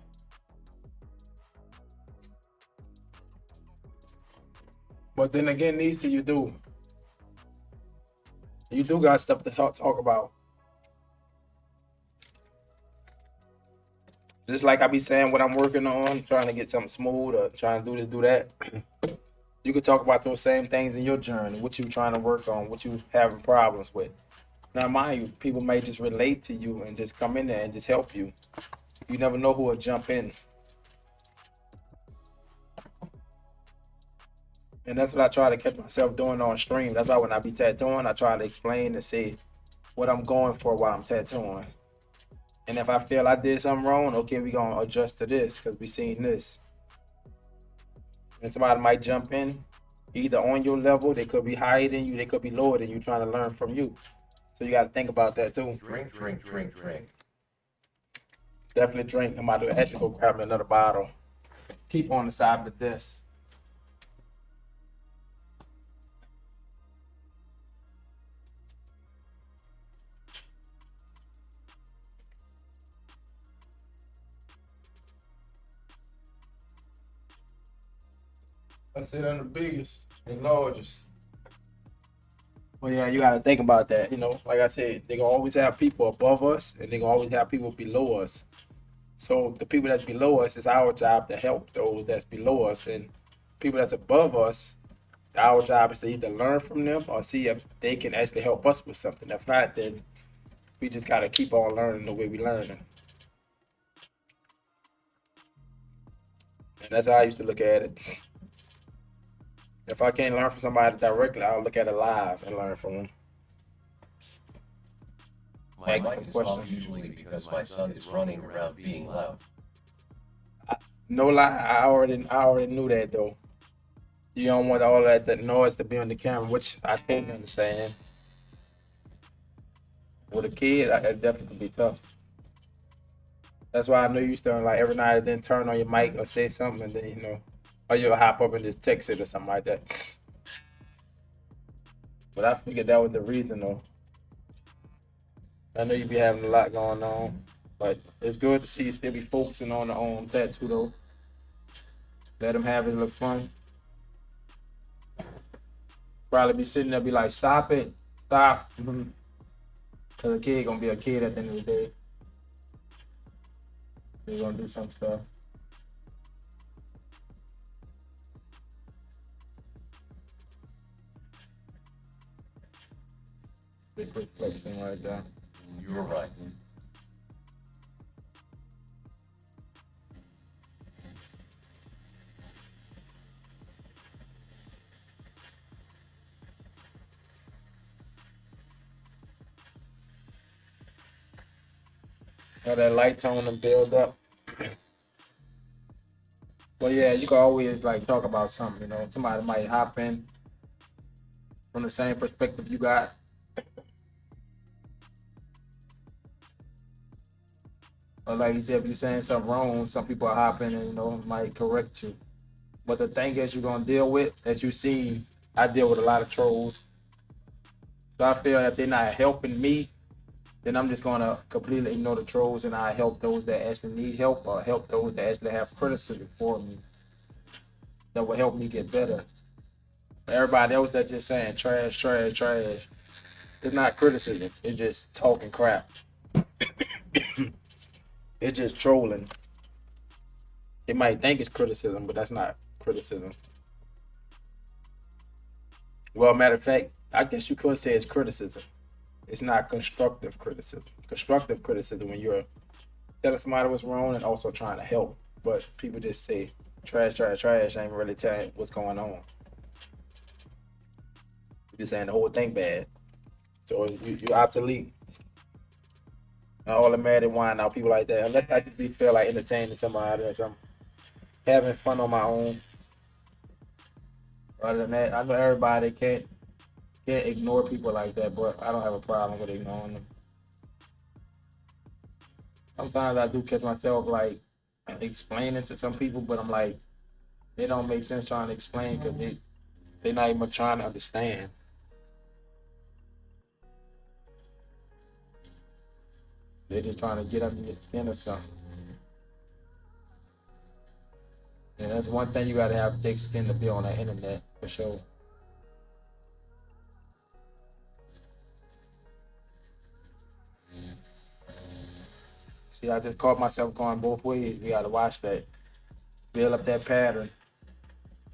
But then again, Nisa, you do. You do got stuff to talk about. Just like I be saying what I'm working on, trying to get something smooth or trying to do this, do that. You could talk about those same things in your journey, what you trying to work on, what you having problems with. Now, mind you, people may just relate to you and just come in there and just help you. You never know who will jump in. And that's what I try to keep myself doing on stream. That's why when I be tattooing, I try to explain and say what I'm going for while I'm tattooing. And if I feel I did something wrong, okay, we gonna adjust to this because we seen this. And somebody might jump in, either on your level, they could be higher than you, they could be lower than you, trying to learn from you. So you got to think about that too. Drink, drink, drink, drink. Definitely drink. I'm about to actually go grab me another bottle. Keep on the side of the desk. I said I'm the biggest and largest. Well, yeah, you got to think about that. You know, like I said, they gonna always have people above us, and they gonna always have people below us. So the people that's below us, it's our job to help those that's below us, and people that's above us, our job is to either learn from them or see if they can actually help us with something. If not, then we just gotta keep on learning the way we learning. And that's how I used to look at it. If I can't learn from somebody directly, I'll look at it live and learn from them. My Next mic is question. off usually because my son is running around being loud. No lie, I already knew that though. You don't want all that noise to be on the camera, which I can't understand. With a kid, it definitely could be tough. That's why I know you used to like every night and then turn on your mic or say something, and then or you'll hop up and just text it or something like that. But I figured that was the reason though. I know you be having a lot going on, but it's good to see you still be focusing on the tattoo though. Let him have his little fun. Probably be sitting there, be like, "Stop it, stop," because a kid gonna be a kid at the end of the day. He's gonna do some stuff. Big reflection right there. You're right. Let that light tone and build up. Well, yeah, you can always like talk about something. Somebody might hop in from the same perspective you got. Or like you said, if you're saying something wrong, some people are hopping and might correct you. But the thing is, you're gonna deal with, as you see, I deal with a lot of trolls. So I feel if they're not helping me, then I'm just gonna completely ignore the trolls and I help those that actually need help or help those that actually have criticism for me that will help me get better. Everybody else that just saying trash, trash, trash, it's not criticism. It's just talking crap. It's just trolling. They might think it's criticism, but that's not criticism. Well, matter of fact, I guess you could say it's criticism. It's not constructive criticism. Constructive criticism when you're telling somebody what's wrong and also trying to help. But people just say trash, trash, trash, ain't really telling what's going on. You're saying the whole thing bad. So you're obsolete. And automatic whine out people like that. Unless I just feel like entertaining somebody or something. Having fun on my own. Other than that, I know everybody can't ignore people like that, but I don't have a problem with ignoring them. Sometimes I do catch myself like explaining to some people, but I'm like, it don't make sense trying to explain because they're not even trying to understand. They're just trying to get under your skin or something. And that's one thing you gotta have thick skin to be on the internet for sure. See, I just caught myself going both ways. We gotta watch that. Build up that pattern.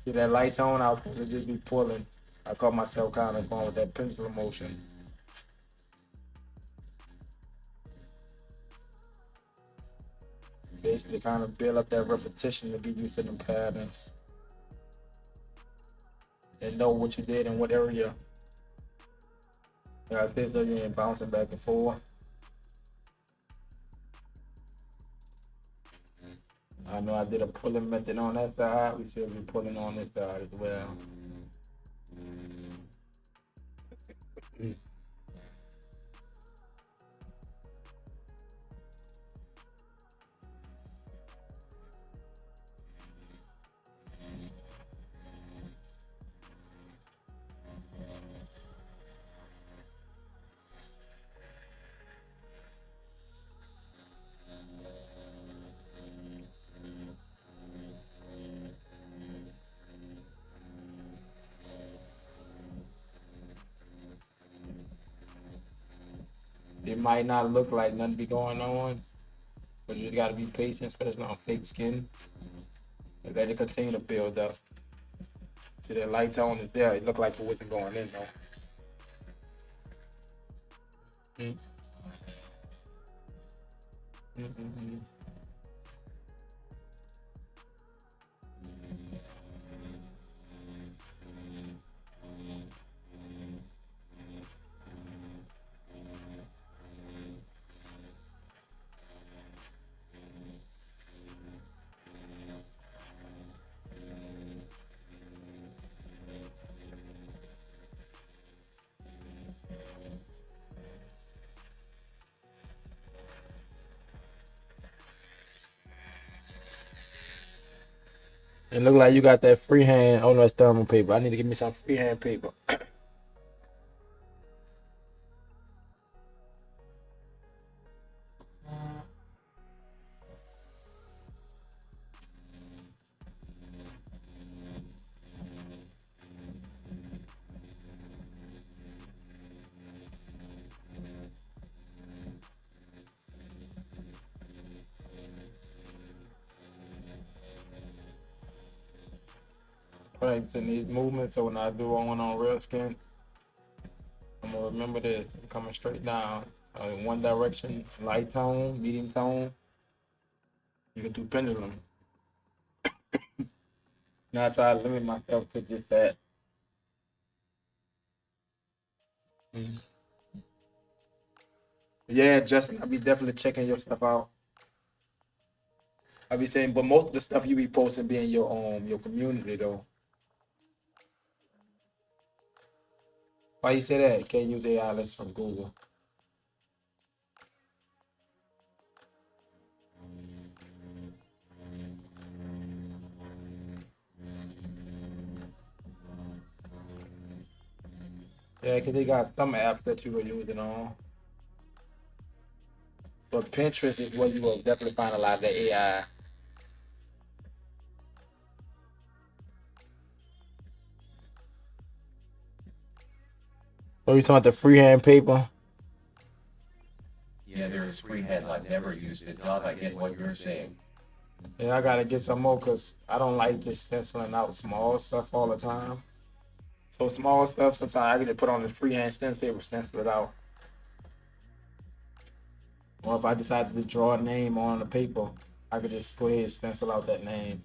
See that light tone, I'll just be pulling. I caught myself kind of going with that pencil motion. Basically kind of build up that repetition to get used to them patterns. And know what you did in what area. Yeah, I feel so you ain't bouncing back and forth. I know I did a pulling method on that side. We should be pulling on this side as well. It might not look like nothing be going on, but you just gotta be patient, especially on fake skin. And let it continue to build up. See that light tone is there. It looked like it wasn't going in though. Mm. Mm-mm-mm. It look like you got that freehand. Oh no, it's thermal paper. I need to give me some freehand paper. Practicing these movements, so when I do one on real skin, I'm gonna remember this. I'm coming straight down in one direction, light tone, medium tone. You can do pendulum. Now I try to limit myself to just that. Mhm. Yeah, Justin, I'll be definitely checking your stuff out. I'll be saying, but most of the stuff you be posting be in your community though. Why you say that? Can't use AI list from Google. Yeah, cause they got some apps that you were using on. But Pinterest is where you will definitely find a lot of the AI. So you talking about the freehand paper? Yeah, there is freehand. I've never used it. Doc, I get what you're saying. Yeah, I gotta get some more because I don't like just stenciling out small stuff all the time. So small stuff, sometimes I can just put on the freehand stencil paper, stencil it out. Or if I decided to draw a name on the paper, I could just go ahead and stencil out that name.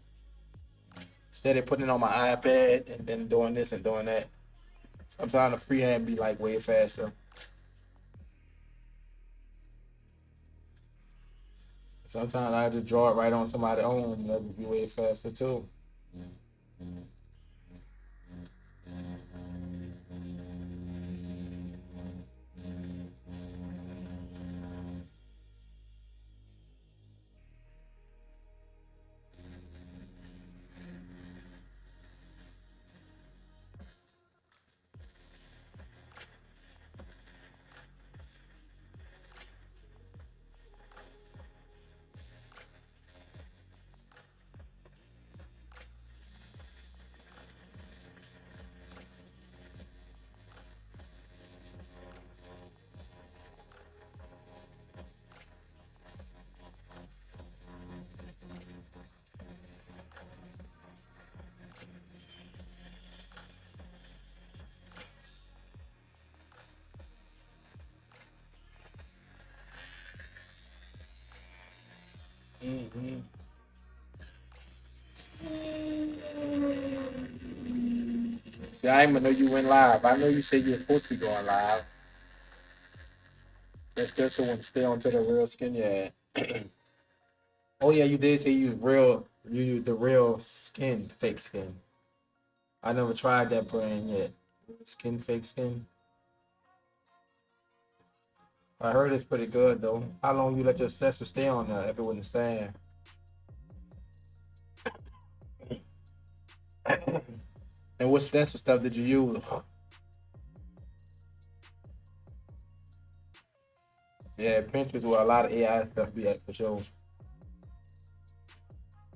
Instead of putting it on my iPad and then doing this and doing that. Sometimes the freehand be like way faster. Sometimes I just draw it right on somebody's own, and that would be way faster too. Mm-hmm. See, I didn't even know you went live. I know you said you were supposed to be going live. That's just so want to stay on to the real skin, yeah. Oh yeah, you did say you use the real skin, fake skin. I never tried that brand yet. Skin, fake skin. I heard it's pretty good though. How long you let your stencil stay on there if it wouldn't stand? And what stencil stuff did you use? Yeah, Pinterest where a lot of AI stuff be at for sure.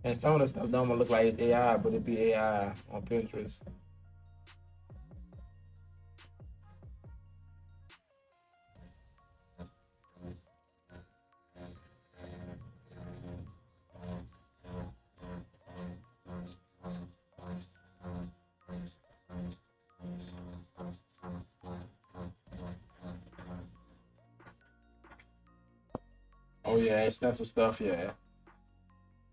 And some of the stuff don't look like it's AI, but it be AI on Pinterest. Oh yeah, extensive stuff, yeah.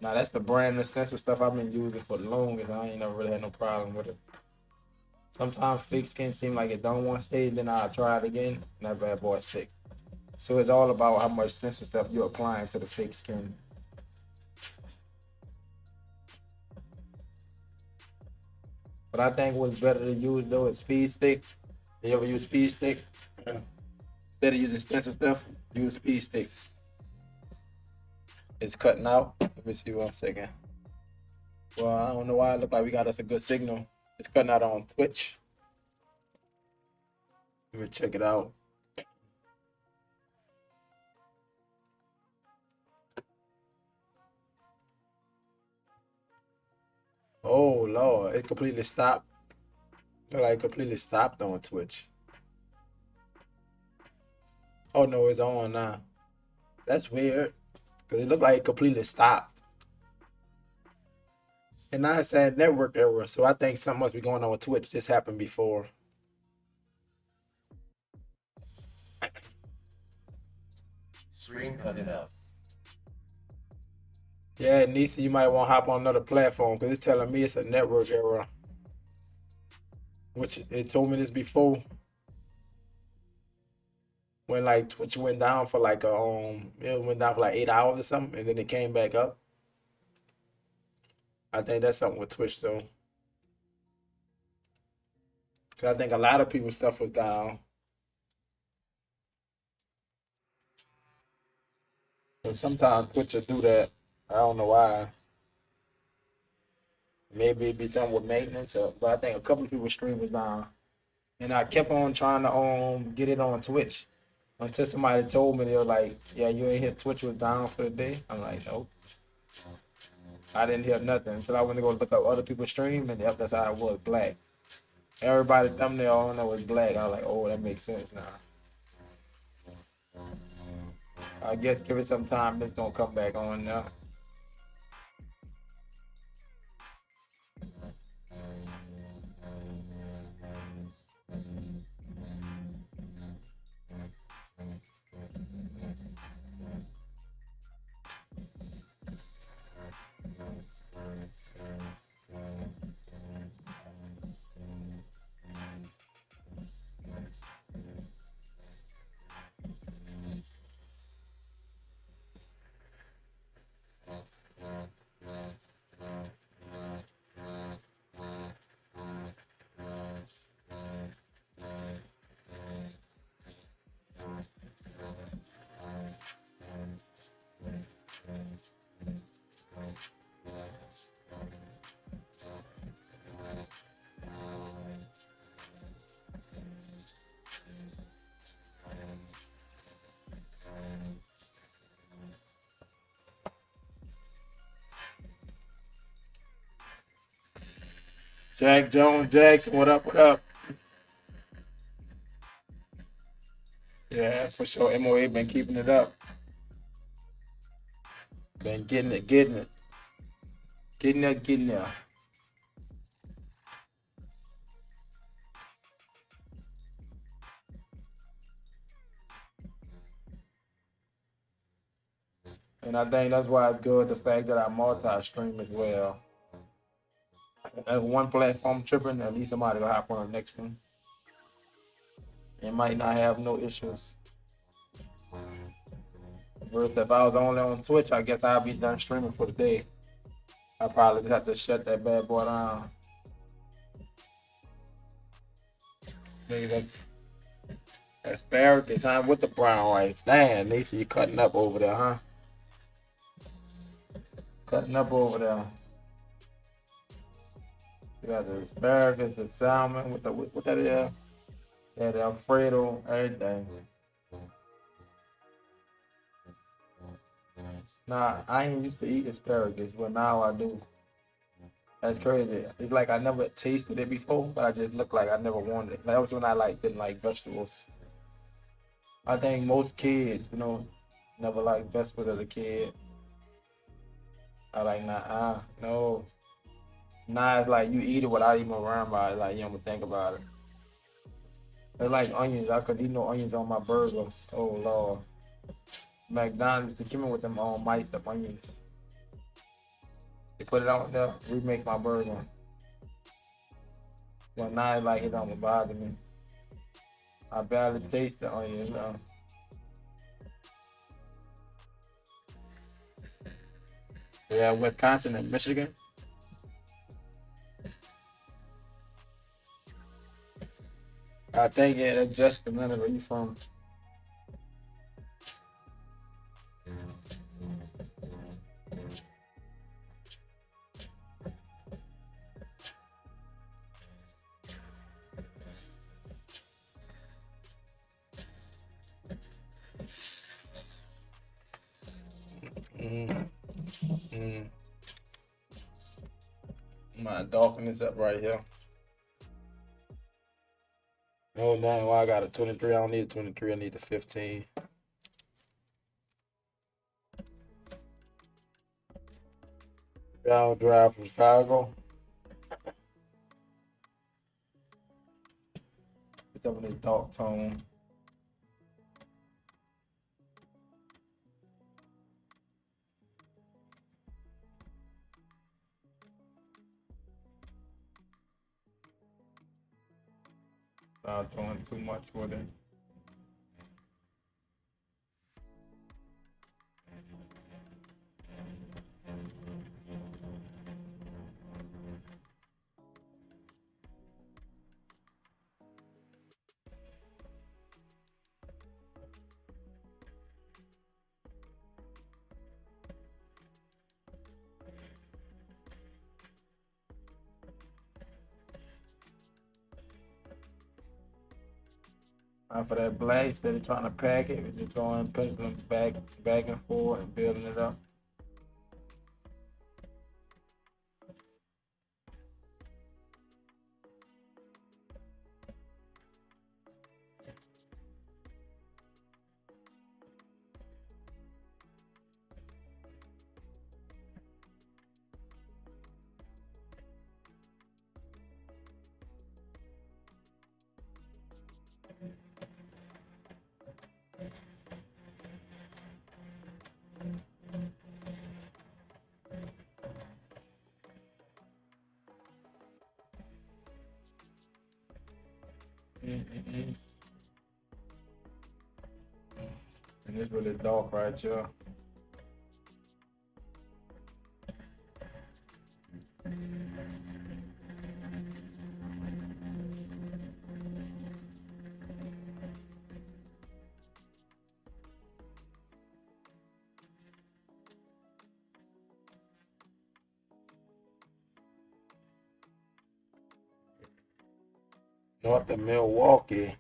Now that's the brand extensive stuff I've been using for the longest. I ain't never really had no problem with it. Sometimes fake skin seem like it don't want to stay, then I'll try it again, and that bad boy stick. So it's all about how much extensive stuff you're applying to the fake skin. But I think what's better to use though is speed stick. You ever use speed stick? Instead of using extensive stuff, use speed stick. It's cutting out. Let me see 1 second. Well, I don't know why it look like we got us a good signal. It's cutting out on Twitch. Let me check it out. Oh Lord, it completely stopped. Look like it completely stopped on Twitch. Oh no, it's on now. That's weird. Cause it looked like it completely stopped. And now it said network error, so I think something must be going on with Twitch. This happened before. Screen cut it out. Yeah, Nisa, you might want to hop on another platform because it's telling me it's a network error. Which it told me this before. When like Twitch went down for like it went down for like 8 hours or something, and then it came back up. I think that's something with Twitch though. Cause I think a lot of people's stuff was down. But sometimes Twitch will do that. I don't know why. Maybe it'd be something with maintenance, but I think a couple of people's stream was down. And I kept on trying to get it on Twitch until somebody told me, they were like, yeah, you ain't hear Twitch was down for the day. I'm like, nope. I didn't hear nothing until I went to go look up other people's stream, and yep, that's how it was, black. Everybody thumbnail on there was black. I was like, oh, that makes sense now. I guess give it some time, it's gonna come back on now. Jack Jones Jackson, what up, what up? Yeah, for sure. MOA been keeping it up. Been getting it. Getting there. And I think that's why it's good, the fact that I multi-stream as well. If one platform tripping, at least somebody will hop on the next one. It might not have no issues. Versus if I was only on Twitch, I guess I'd be done streaming for the day. I probably just have to shut that bad boy down. Maybe that's asparagus, huh? With the brown rice. Damn, Lisa, you cutting up over there, huh? Cutting up over there. You got the asparagus, the salmon, with what that is? Yeah, the Alfredo, everything. Nah, I ain't used to eat asparagus, but now I do. That's crazy. It's like I never tasted it before, but I just looked like I never wanted it. That was when I didn't like vegetables. I think most kids, never liked vegetables as a kid. I like, no. Nah, it's like you eat it without even worrying about it. Like, you don't even think about it. It's like onions. I could eat no onions on my burger. Oh, Lord. McDonald's to come in with them mice up onions. They put it out there, remake my burger. But now like it don't bother me. I barely taste the onions now. Yeah, Wisconsin and Michigan. I think yeah, that's just the minute where you from. My dolphin is up right here. Oh dang, well I got a 23. I don't need a 23, I need a 15. Y'all drive from Chicago. It's up in this dark tone. Not doing too much with it. For that black, instead of trying to pack it, we're just going penciling back and forth and building it up. And it's really dark right here. North of Milwaukee.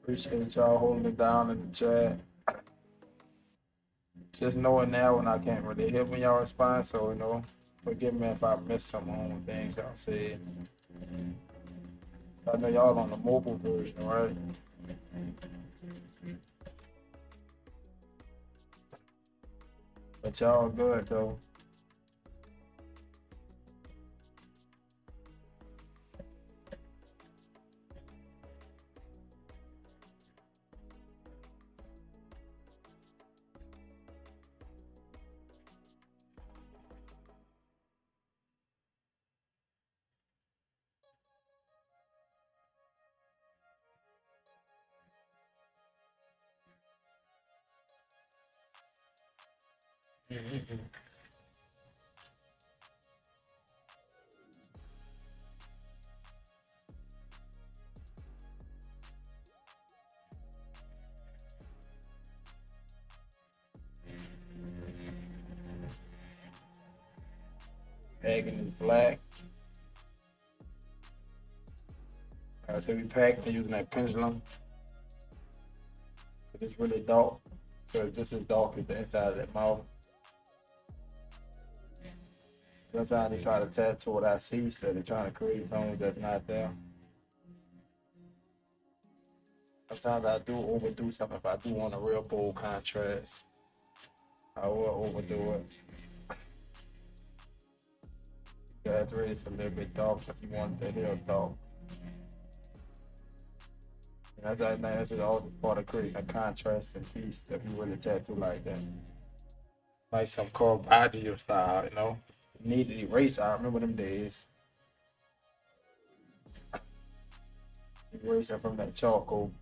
Appreciate y'all holding it down in the chat. Just knowing now when I can't really hear when y'all respond, so you know, forgive me if I missed some on things y'all said. I know y'all on the mobile version, right? But y'all good though. Packing is black. So we packed and using that pendulum. But it's really dark. So it's just as dark as the inside of that mouth. Sometimes they try to tattoo what I see, so they're trying to create tones that's not there. Sometimes I do overdo something if I do want a real bold contrast. I will overdo it. exaggerate it's a little bit dark if you want the hair dark. And that's just all part of creating a contrast and piece if you really tattoo like that. Like some Caravaggio style, you know. Needed erase. I remember them days. Eraser from that charcoal.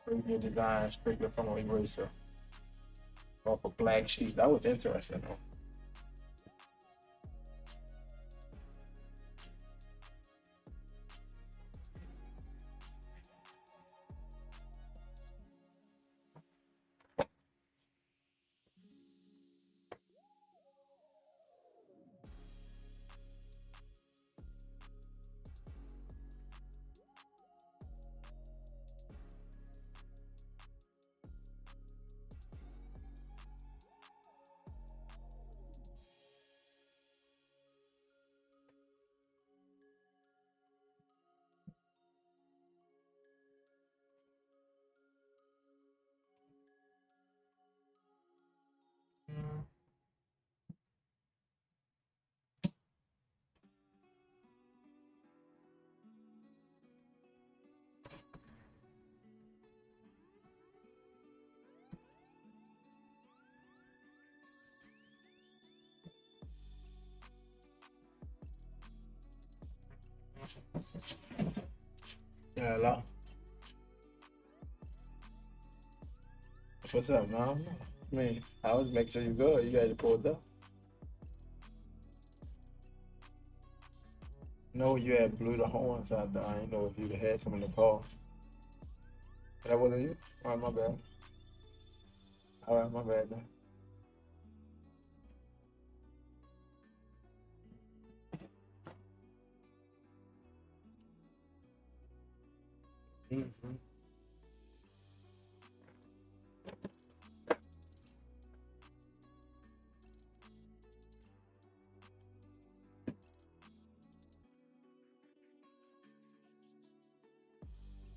Preview design strictly from an eraser. Off a black sheet. That was interesting though. Yeah, hello. What's up, man? I mean, I was making sure you good. You got your pulled up. No, you had blew the horns out there. I didn't know if you had some in the car. That wasn't you? Alright, my bad. Alright, my bad then. Mm-hmm.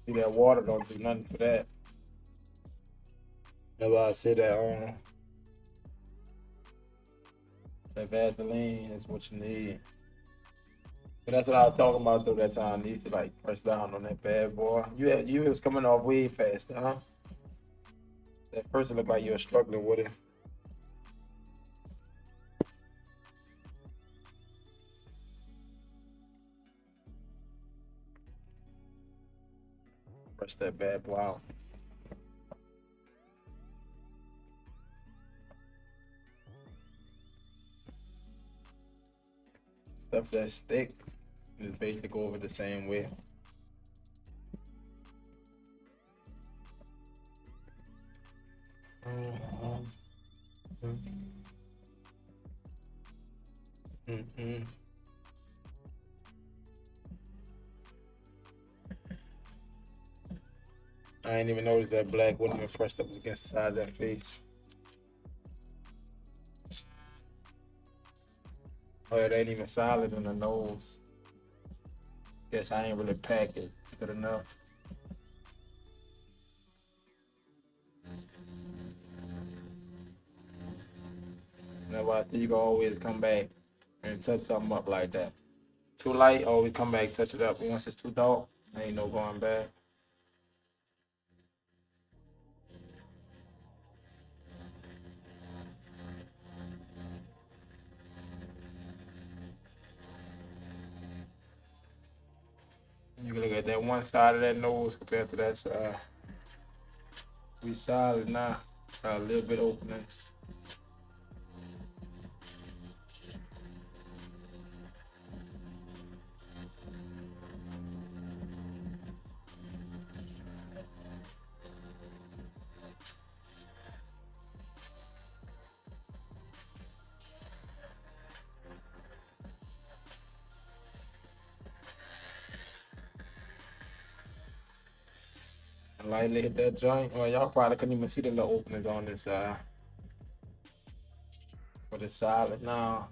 See, that water don't do nothing for that. That's why I say that Vaseline is what you need. But that's what I was talking about though that time. You need to like press down on that bad boy. You was coming off way fast, huh? That person looked like you were struggling with it. Press that bad boy out. Stuff that stick is basically go over the same way. Mm-hmm. I ain't even noticed that black wasn't even pressed up against the side of that face. Oh, it ain't even solid in the nose. Guess I ain't really packed it good enough. That's why I say you can always come back and touch something up like that. Too light, always come back, touch it up. Once it's too dark, ain't no going back. You can look at that one side of that nose compared to that side. We solid now. Got a little bit openings. Lightly hit that joint. Well, y'all probably couldn't even see the little openings on this side. But it's solid now.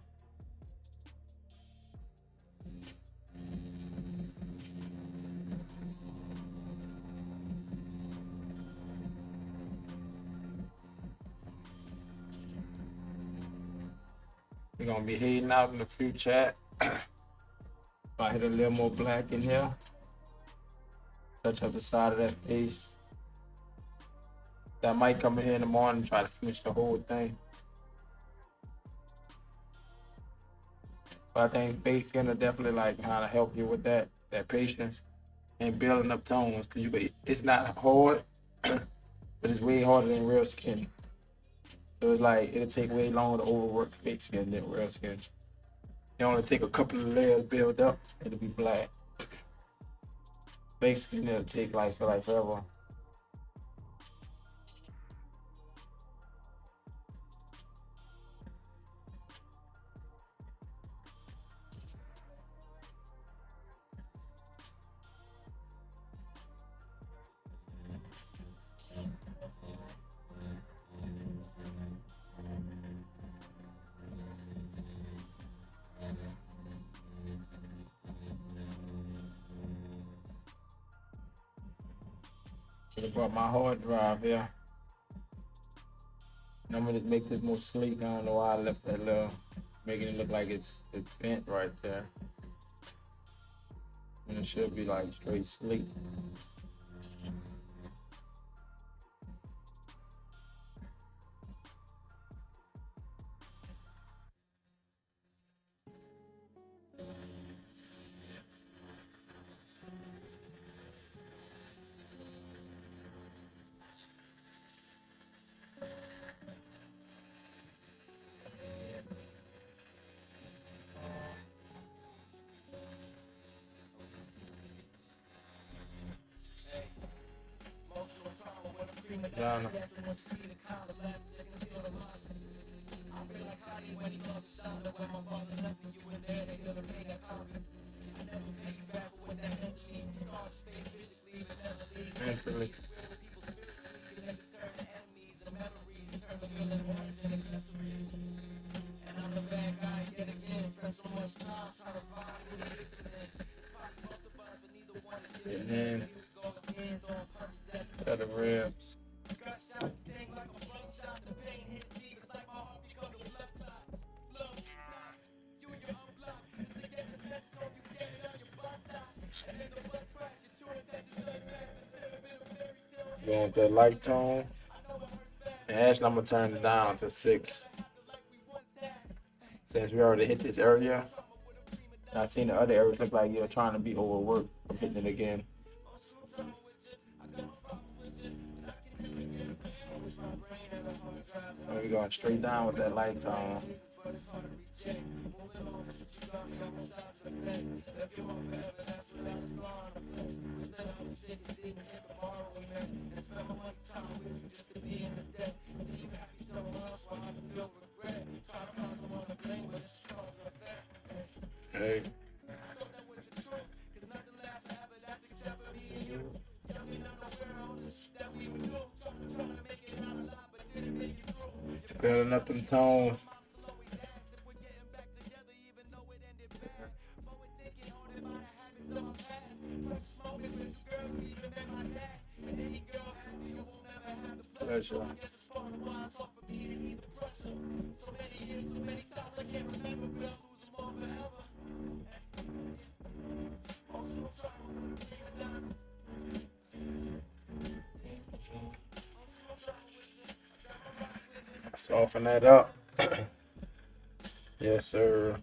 We're gonna be heading out in a few chat. I hit a little more black in here. Touch up the side of that face. That might come in here in the morning and try to finish the whole thing. But I think face skin definitely like kind of help you with that patience and building up tones, because it's not hard, but it's way harder than real skin. So it's like it'll take way longer to overwork fake skin than real skin. It only take a couple of layers build up, it'll be black. Fake skin it'll take like forever. Should have brought my hard drive here. And I'm gonna just make this more sleek. I don't know why I left that little, making it look like it's bent right there. And it should be like straight sleek. Done. Mentally. And then got the ribs. Going with that light tone. And actually, I'm gonna turn it down to 6. Since we already hit this area, I've seen the other areas look like you're trying to be overworked. I'm hitting it again. And we're going straight down with that light tone. Hey. Building up them tones. Pleasure. Soften that up. Yes, sir.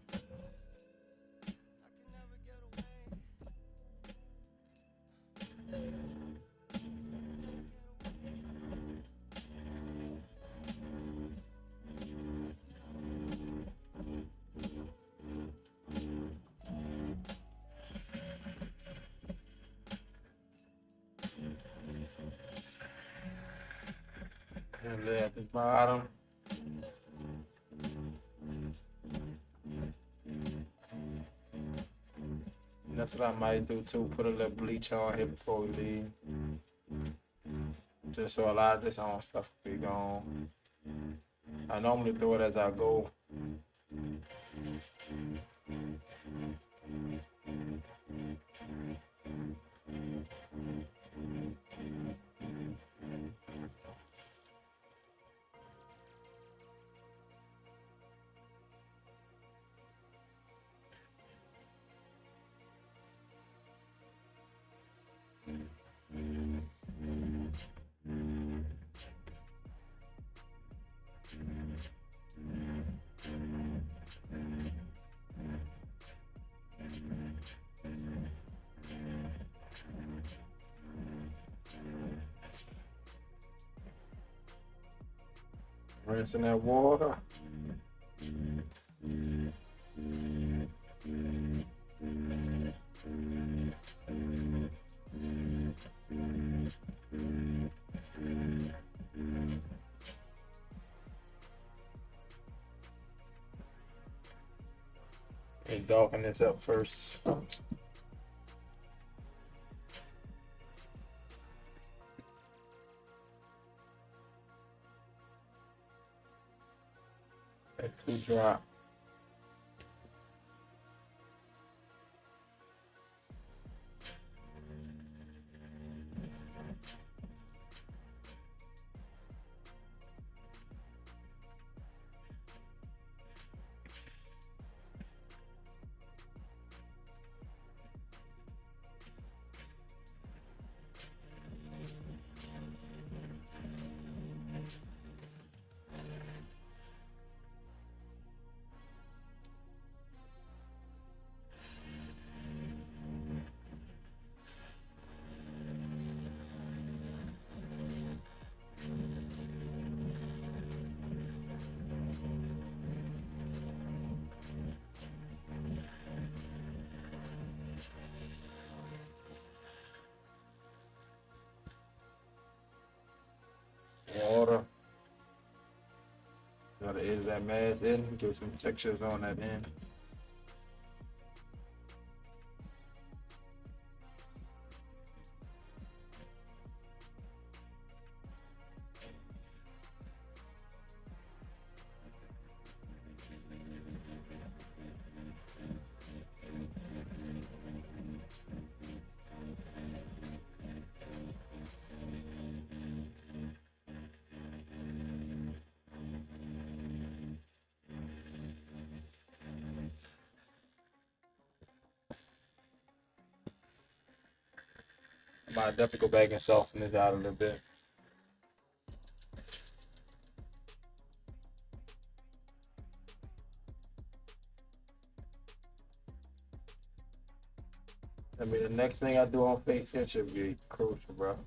And lay at the bottom. That's what I might do too. Put a little bleach on here before we leave. Just so a lot of this on stuff will be gone. I normally do it as I go. Rinse in that water. And darken this up first. That too dry. Water. Gotta edge that mask in, give some textures on that end. Might definitely go back and soften this out a little bit. I mean, the next thing I do on face here should be crucial, bro.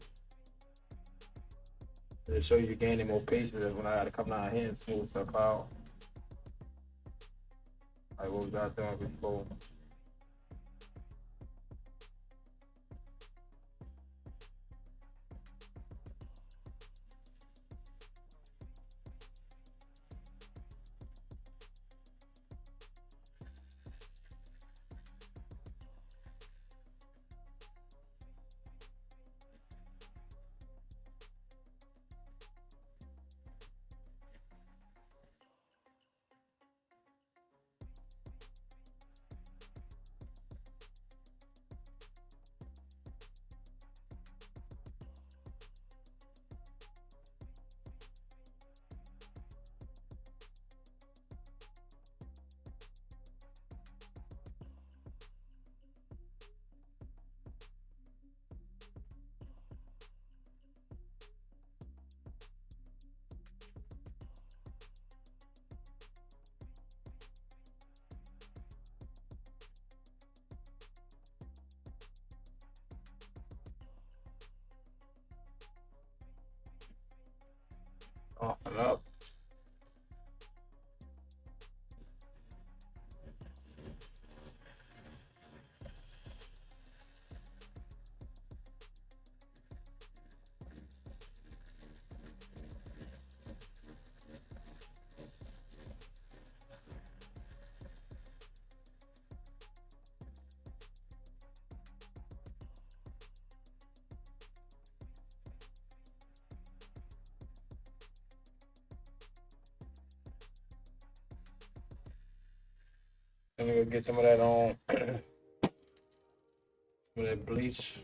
To show you gaining more patience when I gotta come down here and smooth stuff out. Like what was I doing before? Soften up. Let me go get some of that on. Some of that bleach.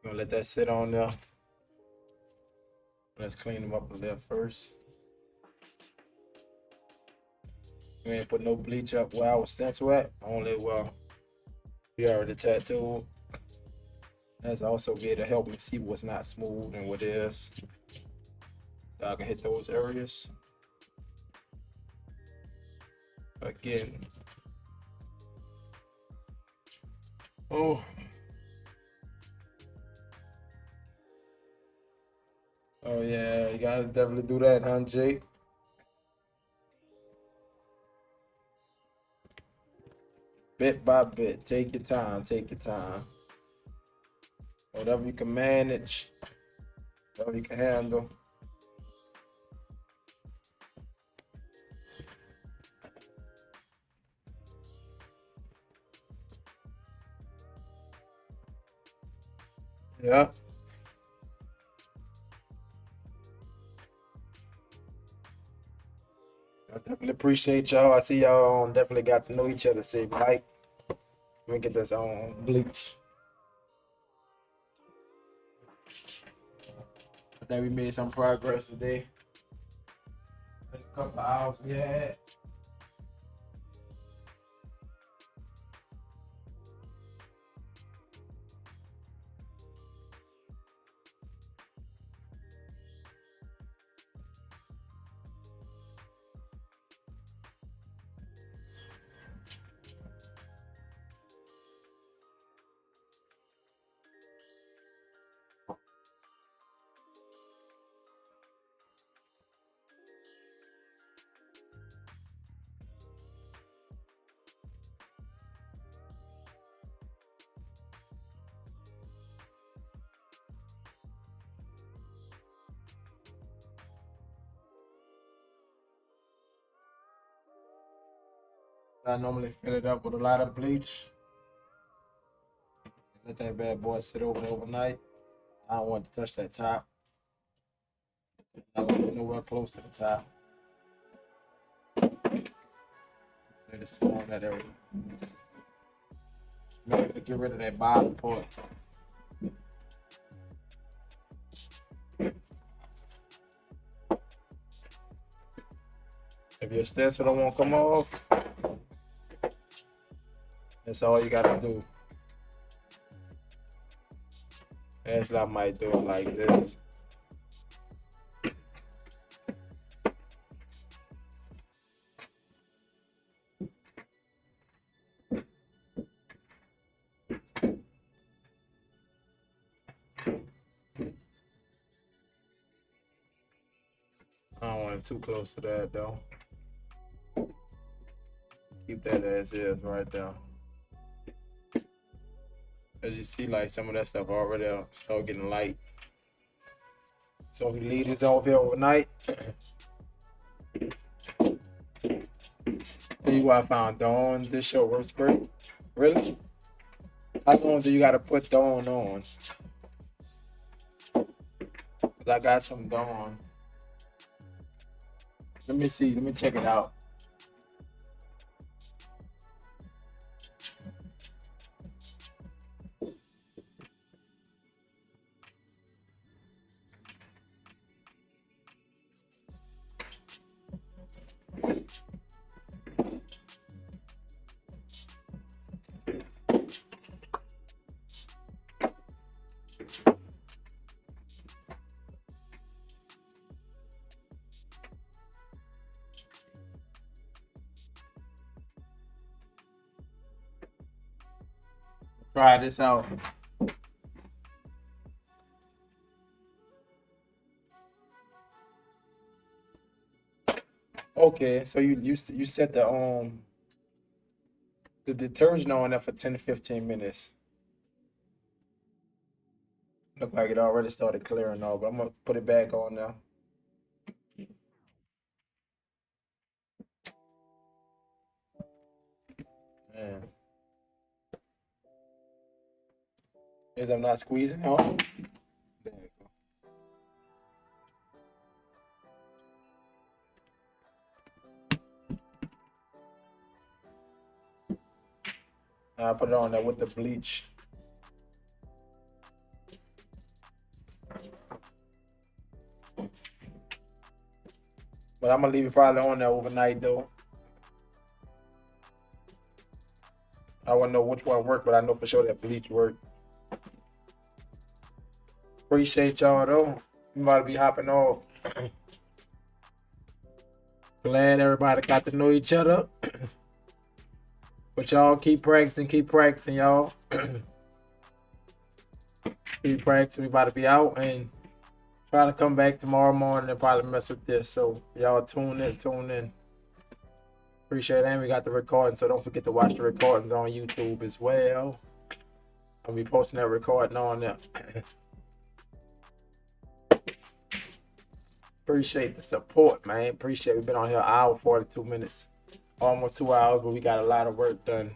Gonna let that sit on there. Let's clean them up a little first. We ain't put no bleach up where our stencil at. Only well, we already tattooed. That's also be able to help me see what's not smooth and what is. So I can hit those areas. Again. Oh. Oh yeah, you gotta definitely do that, huh, Jake? bit by bit. Take your time. Take your time. Whatever you can manage, whatever you can handle. Yeah. I definitely appreciate y'all. I see y'all definitely got to know each other. Say, Mike, let me get this on bleach. I think we made some progress today. A couple of hours we had. I normally fill it up with a lot of bleach. Let that bad boy sit over there overnight. I don't want to touch that top. I don't get nowhere close to the top. Let it sit on that area. Maybe to get rid of that bottom part. If your stencil don't want to come off, that's all you gotta do. Actually, I might do it like this. I don't want it too close to that though. Keep that as is right there. As you see, like some of that stuff already start getting light. So we leave this over here overnight. Tell you what I found, Dawn. This show works great. Really? How long do you gotta put Dawn on? Cause I got some Dawn. Let me see. Let me check it out. Try this out. Okay, so you set the detergent on there for 10 to 15 minutes. Look like it already started clearing off, but I'm gonna put it back on now. Man. Is I'm not squeezing out. There you go. I put it on there with the bleach. But I'm gonna leave it probably on there overnight though. I wouldn't know which one worked, but I know for sure that bleach worked. Appreciate y'all though. You might be hopping off. Glad everybody got to know each other. But y'all keep practicing, y'all. Keep practicing. We about to be out and try to come back tomorrow morning and probably mess with this. So y'all tune in. Appreciate it. And we got the recording, so don't forget to watch the recordings on YouTube as well. I'll be posting that recording on there. Appreciate the support, man. Appreciate it. We've been on here an hour, 42 minutes. Almost 2 hours, but we got a lot of work done.